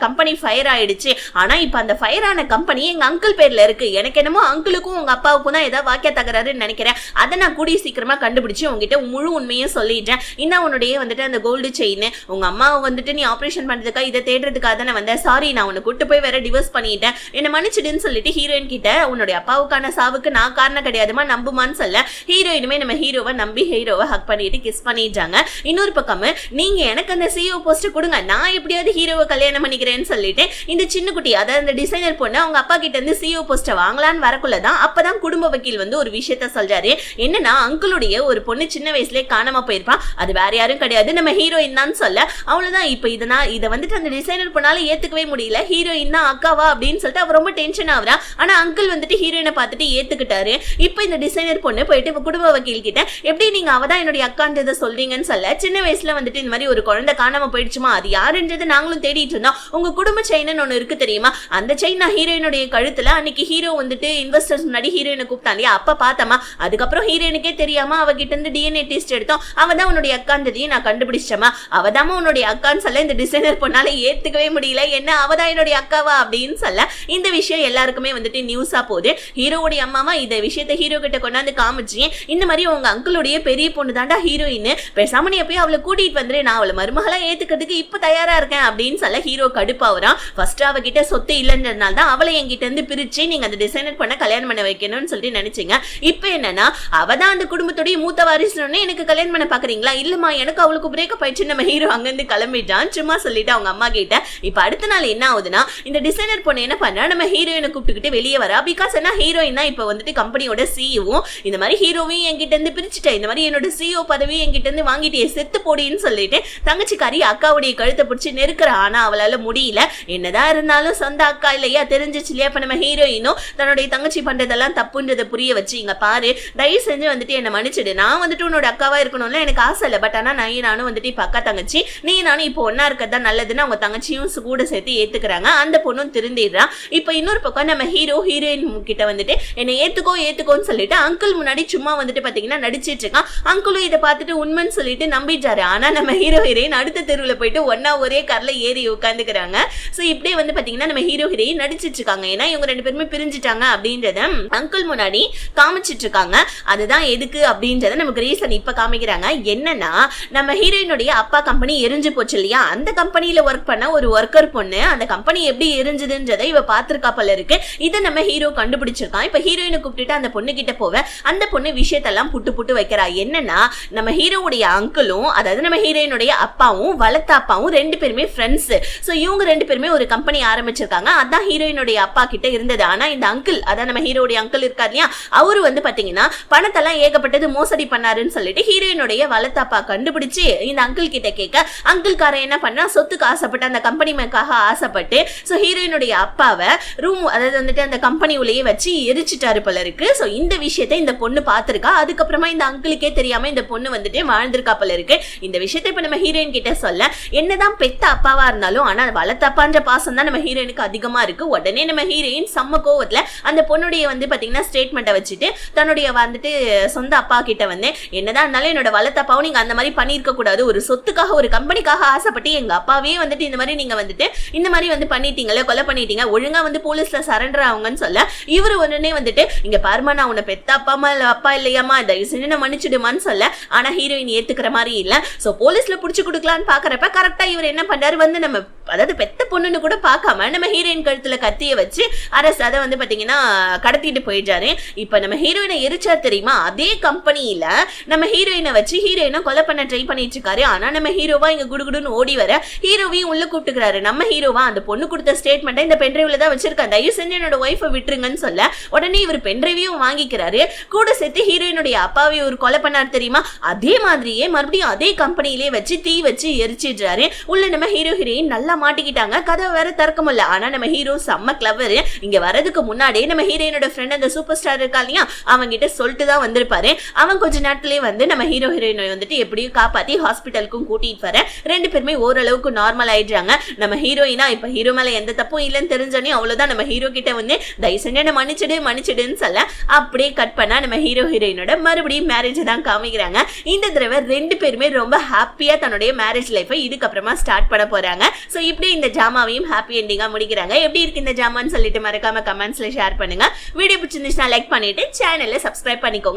கம்பெனி ஃபயர் ஆயிடுச்சு, ஆனா இப்ப அந்த ஃபயர் ஆன கம்பெனி எங்க அங்கிள் பேர்ல இருக்கு. எனக்கு என்னமோ அங்கிளுக்கும் உங்க அப்பாவுக்கும் தான் ஏதாவது வாக்கிய தகராறுன்னு நினைக்கிறேன். அதை நான் கூடிய சீக்கிரமா கண்டுபிடிச்சு உங்ககிட்ட முழு உண்மையும் சொல்லிட்டேன். இன்னும் உன்னுடைய வந்துட்டு அந்த கோல்டு செயின் உங்க அம்மாவை வந்துட்டு நீ ஆபரேஷன் பண்றதுக்கா இதை தேடுறதுக்காக தானே வந்தேன், சாரி நான் உன்னை கூட்டு போய் வேற டிவோர்ஸ் பண்ணிட்டேன், என்ன மன்னிச்சிடுன்னு சொல்லிட்டு ஹீரோயின் கிட்ட உன்னுடைய அப்பாவுக்கான சாவுக்கு நான் காரணம் கிடையாதுமா நம்புமான்னு சொல்ல ஹீரோயினுமே நம்ம ஹீரோவை நம்பி ஹீரோவை ஹக் பண்ணிட்டு கிஸ் பண்ணிட்டாங்க. இன்னொரு பக்கம் நீங்க எனக்கு அந்த சிஓ போஸ்ட் கொடுங்க, நான் எப்படியாவது ஹீரோவை கல்யாணம் பண்ணிக்கிறேன்னு சொல்லிட்டு இந்த சின்ன குட்டி அதாவது அந்த டிசைனர் பொண்ணு அவங்க அப்பா கிட்ட இருந்து சிஓ போஸ்ட வாங்கலான்னு வரக்குள்ளதான் அப்பதான் குடும்ப வக்கீல் வந்து ஒரு விஷயத்த சொல்றாரு. என்னன்னா அங்கிளுடைய ஒரு பொண்ணு சின்ன வயசுல காணாம போயிருப்பான், அது வேற யாரும் கிடையாது நம்ம ஹீரோயின் தான் சொல்ல அவ்வளவுதான். இப்ப இதை வந்துட்டு அந்த டிசைனர் பொண்ணால ஏத்துக்கவே முடியல, ஹீரோயின் தான் அக்காவா அப்படின்னு சொல்லிட்டு அவ ரொம்ப டென்ஷன் ஆகுறா. ஆனா அங்கிள் வந்துட்டு ஹீரோயினை பார்த்துட்டு ஏத்துக்கிட்டாரு. இப்ப இந்த டிசைனர் பொண்ணு போயிட்டு குடும்ப வக்கீல் கிட்ட எப்படி நீங்க அவதான் என்னுடைய அக்கான்றதை சொல்றீங்கன்னு சொல்ல சின்ன வயசுல வந்துட்டு இந்த மாதிரி ஒரு குழந்தை காணாம போயிடுச்சுமா, அது யாருன்றது நாங்களும் தேடிட்டு இருந்தோம், உங்க குடும்ப செயின் ஒண்ணு இருக்கு தெரியுமா, அந்த செயின் நான் ஹீரோயினுடைய கழுத்துல அன்னைக்கு ஹீரோ வந்துட்டு இன்வெஸ்டர்ஸ் முன்னாடி ஹீரோயினை கூப்பிட்டான் அப்ப பார்த்தமா, அதுக்கப்புறம் ஹீரோயினுக்கே தெரியாம அவகிட்ட இருந்து டிஎன்ஏ டெஸ்ட் எடுத்தோம், அவதான் உன்னுடைய அக்கான்றதையும் நான் கண்டுபிடிச்சமா, அவதாம உன்னுடைய அக்கான்னு சொல்ல இந்த டிசைனர் பொண்ணால ஏத்துக்கவே முடியல, என்ன அவதான் என்னுடைய அக்காவா அப்படின்னு சொல்ல இந்த விஷயம் எல்லாருக்குமே வந்துட்டு நியூஸா போகுது. ஹீரோவுடைய அம்மாவா இந்த விஷயத்த ஹீரோ கிட்ட கொண்டாந்து காமிச்சு இந்த மாதிரி உங்க அங்கிளுடைய பெரிய பொண்ணு தாண்டா ஹீரோயின், பேசாம நீ போய் அவளை கூட்டிட்டு வந்துரு, நான் அவளை மருமகளா ஏத்துக்கிறதுக்கு இப்ப தயாரா இருக்கேன் அப்படின்னு சொல்ல ஹீரோ கடுப்பாவறான். ஃபர்ஸ்ட் அவகிட்ட சொத்து இல்லைன்றதுனால தான் அவளை என்கிட்ட இருந்து பிரிச்சு நீங்க அந்த டிசைனர் பண்ண கல்யாணம் பண்ண வைக்கணும்னு சொல்லிட்டு நினைச்சீங்க. இப்ப என்னன்னா அவதான் அந்த குடும்பத்துடைய மூத்த வாரிசுன்னு எனக்கு கல்யாணம் பண்ண பாக்குறீங்களா, இல்லமா எனக்கு அவளுக்கு பிரேக்கப் ஆயிடுச்சு நம்ம ஹீரோ அங்கிருந்து கிளம்பிட்டான் சும்மா சொல்லிட்டு அவங்க அம்மா கிட்ட. இப்ப அடுத்த நாள் என்ன ஆகுதுன்னா இந்த டிசைனர் பொண்ணு என்ன பண்ணா நம்ம ஹீரோயினை கூப்பிட்டுக்கிட்டு வெளியே வரா. பிகாஸ் என்ன ஹீரோயின் தான் இப்ப வந்துட்டு கம்பெனியோட சிஇஓ, இந்த மாதிரி ஹீரோவையும் என்கிட்ட இருந்து பிரிச்சுட்டேன், இந்த மாதிரி என்னோட சிஇஓ பதவியும் என்கிட்ட இருந்து வாங்கிட்டு செத்து போடின்னு சொல்லிட்டு தங்கச்சிக்காரி அக்காவுடைய கழுத்தை பிடிச்சி நெருக்கிற. ஆனா அவளால முடியல, என்னதான் இருந்தாலும் சொந்த அக்கா இல்லையா தெரிஞ்சிச்சு இல்லையா. இப்ப நம்ம ஹீரோயினும் தன்னுடைய தங்கச்சி பண்றதெல்லாம் தப்புன்றதை புரிய வச்சு இங்க பாரு தயவு செஞ்சு வந்துட்டு என்ன மன்னிச்சிடு, நான் வந்துட்டு உன்னோட அக்காவா இருக்கணும்ல எனக்கு ஆசை இல்லை, பட் ஆனா நானும் வந்துட்டு இப்ப அக்கா தங்கச்சி நீ நானும் இப்போ ஒன்னா இருக்கதான் நல்லதுன்னு அவங்க தங்கச்சியும் கூட சேர்த்து ஏத்துக்கிறாங்க. அந்த பொண்ணும் திருந்திடுறான். இப்ப இன்னொரு பக்கம் நம்ம ஹீரோயின் கிட்ட வந்துட்டு என்ன ஏத்துக்கோன்னு சொல்லிட்டு அங்கிள் முன்னாடி சும்மா வந்துட்டு பாத்தீங்கன்னா நடிச்சிட்டு இருக்கான். அங்கிளும் இதை பார்த்துட்டு உண்மைன்னு சொல்லிட்டு நம்பிட்டாரு. ஆனா நம்ம ஹீரோயின் அடுத்த தெருவுல போயிட்டு ஒன்னா ஒரே கார்ல ஏறி உட்காந்துக்கிறாங்க. சோ இப்படியே வந்து பாத்தீங்கன்னா நம்ம ஹீரோயின் நடிச்சிட்டு இருக்காங்க. ஏன்னா இவங்க ரெண்டு பேருமே பிரிஞ்சுட்டாங்க அப்படின்றத அங்கிள் முன்னாடி காமிச்சிட்டு இருக்காங்க. அதுதான் எதுக்கு அப்படின்றத நமக்கு ரீசன் இப்ப காமிக்கிறாங்க. என்னன்னா நம்ம ஹீரோயினுடைய அப்பா கம்பெனி எரிஞ்சு போச்சு இல்லையா, அந்த கம்பெனியில ஒர்க் பண்ண ஒரு ஒர்க்கர் பொண்ணு அந்த கம்பெனி எப்படி எரிஞ்சதுன்றதை இவ பாத்திருக்காப்பல இருக்கு. இதை நம்ம ஹீரோ கண்டுபிடிச்சிருக்கான். இப்ப ஹீரோயினை கூப்பிட்டுட்டு அந்த பொண்ணு கிட்ட போவ அந்த பொண்ணு விஷயத்தெல்லாம் புட்டு வைக்கிறா. என்னன்னா நம்ம ஹீரோவுடைய அங்கிளும் அதாவது நம்ம ஹீரோயினுடைய அப்பாவும் வளர்த்த அப்பாவும் ரெண்டு பேருமே ஃப்ரெண்ட்ஸ். சோ இவங்க ரெண்டு பேருமே ஒரு கம்பெனி ஆரம்பிச்சிருக்காங்க. அதான் ஹீரோயினுடைய அப்பா கிட்ட இருந்தது. ஆனா இந்த அங்கிள் அதான் நம்ம ஹீரோடைய அங்கிள் இருக்காரு இல்லையா, அவரு வந்து பாத்தீங்கன்னா பணத்தெல்லாம் ஏகப்பட்டது மோசடி பண்ணாருன்னு சொல்லிட்டு ஹீரோயினுடைய வளர்த்த அப்பா கண்டுபிடிச்சு இந்த அங்கிள் கிட்ட கேட்க அங்கிள்காரன் என்ன பண்ணா சொத்துக்கு ஆசைப்பட்டு அந்த கம்பெனி மேக்காக ஆசைப்பட்டு சோ ஹீரோயினுடைய அப்பாவை ரூம் அதாவது வந்துட்டு அந்த கம்பெனி உள்ளேயே வச்சு எரிச்சிட்டாரு போல இருக்கு. சோ இந்த விஷயத்தை இந்த பொண்ணு பாத்திருக்கா. அதுக்கப்புறமா இந்த அங்கிளுக்கே தெரியாம இந்த பொண்ணு வந்துட்டு வாழ்ந்திருக்கா போல இருக்கு. இந்த விஷயத்தை இப்ப நம்ம ஹீரோயின் கிட்ட சொல்ல என்னதான் பெத்த அப்பாவா இருந்தாலும் ஆனா வளர்த்த அப்பான்ற பாசம் தான் நம்ம ஹீரோயினுக்கு அதிகமா இருக்கு. உடனே நம்ம ஹீரோயின் செம்ம கோவத்துல அந்த பொண்ணுடைய வந்து பாத்தீங்கன்னா ஸ்டேட்மெண்ட்டை வச்சுட்டு தன்னுடைய வந்துட்டு சொந்த அப்பா கிட்ட வந்து என்னதான் இருந்தாலும் என்னோட வளர்த்த அப்பாவும் நீங்க அந்த மாதிரி பண்ணிருக்க கூடாது, ஒரு சொத்துக்காக ஒரு கம்பெனிக்காக ஆசைப்பட்டு எங்க அப்பாவே வந்துட்டு இந்த மாதிரி நீங்க வந்துட்டு இந்த மாதிரி வந்து பண்ணிட்டீங்களே கொலை பண்ணிட்டீங்க, ஒழுங்கா வந்து போலீஸ்ல சரண்டர் ஆகுங்கன்னு சொல்ல இவரு உடனே வந்துட்டு இங்க பாருமா நான் உன்னை பெத்த அப்பா இல்லையாமா தயவு செஞ்சு மன்னிச்சுடுமான்னு சொல்ல ஆனா ஹீரோயின் ஏத்துக்கிற மாதிரி இல்ல. சோ போலீஸ்ல புடிச்சு கொடுக்கலான்னு பாக்குறப்ப கரெக்டா இவர் என்ன பண்றாரு வந்து நம்ம அதாவது பெத்த பொண்ணுன்னு கூட பார்க்காம நம்ம ஹீரோயின் கழுத்துல கத்திய வச்சு அரசு அதை வந்து பாத்தீங்கன்னா கடத்திட்டு போயிட்டாரு. இப்ப நம்ம ஹீரோயினை எரிச்சா தெரியுமா, அதே கம்பெனியில நம்ம ஹீரோயினை வச்சு ஹீரோயினை கொலை பண்ண ட்ரை பண்ணிட்டு இருக்காரு. ஆனா நம்ம ஹீரோவா இங்க குடுகுடுன்னு ஓடி வர ஹீரோவையும் உள்ள கூப்பிட்டுக்கிறாரு. நம்ம ஹீரோவா அந்த பொண்ணு கொடுத்த ஸ்டேட்மெண்ட் இந்த பென்ட்ரைவ்ல தான் வச்சிருக்கேன், தயவு செஞ்சு என்னோட ஒய்ஃபை விட்டுருங்கன்னு சொல்ல உடனே இவர் பென்ட்ரைவையும் வாங்கிக்கிறாரு. கூட சேர்த்து ஹீரோயினுடைய அப்பாவை ஒரு கொலை பண்ணாரு தெரியுமா, அதே மாதிரியே மறுபடியும் அதே கம்பெனியிலே வச்சு தீ வச்சு எரிச்சிடுறாரு. உள்ள நம்ம ஹீரோயின் நல்லா மாட்டிக்கிட்டாங்க. கதவை வேற திறக்க முடியல. ஆனா நம்ம ஹீரோ செம்ம கிளவர். இங்க வரதுக்கு முன்னாடியே நம்ம ஹீரோயினோட ஃப்ரெண்ட் அந்த சூப்பர் ஸ்டார் இருக்கா இல்லையா, அவங்க கிட்ட சொல்லிட்டு தான் வந்திருப்பாரு. அவன் கொஞ்ச நேரத்திலேயே வந்து நம்ம ஹீரோ ஹீரோயினை வந்துட்டு எப்படியும் காப்பாத்தி ஹாஸ்பிட்டலுக்கும் கூட்டிட்டு வர ரெண்டு பேருமே ஓரளவுக்கு நார்மல் ஆயிடுறாங்க. நம்ம ஹீரோயினா இப்ப ஹீரோ மேல எந்த தப்பும் இல்லைன்னு தெரிஞ்சோன்னே அவ்வளவுதான் நம்ம ஹீரோ கிட்ட வந்து தயவு செஞ்சு என்ன மன்னிச்சிடுன்னு சொல்ல அப்படியே கட் பண்ணா நம்ம ஹீரோ ஹீரோயினோட மறுபடியும் மேரேஜ் தான் காமிக்கிறாங்க. இந்த தடவை ரெண்டு பேருமே ரொம்ப ஹாப்பியா தன்னுடைய மேரேஜ் லைஃபை இதுக்கப்புறமா ஸ்டார்ட் பண்ண போறாங்க. சோ இப்படி இந்த ஜாமாவையும் ஹாப்பி எண்டிங்கா முடிக்கிறாங்க. எப்படி இருக்கு இந்த ஜாமான்னு சொல்லிட்டு மறக்காம கமெண்ட்ஸ்ல ஷேர் பண்ணுங்க. வீடியோ பிடிச்சிருந்துச்சுன்னா லைக் பண்ணிட்டு சேனலை சப்ஸ்கிரைப் பண்ணிக்கோங்க.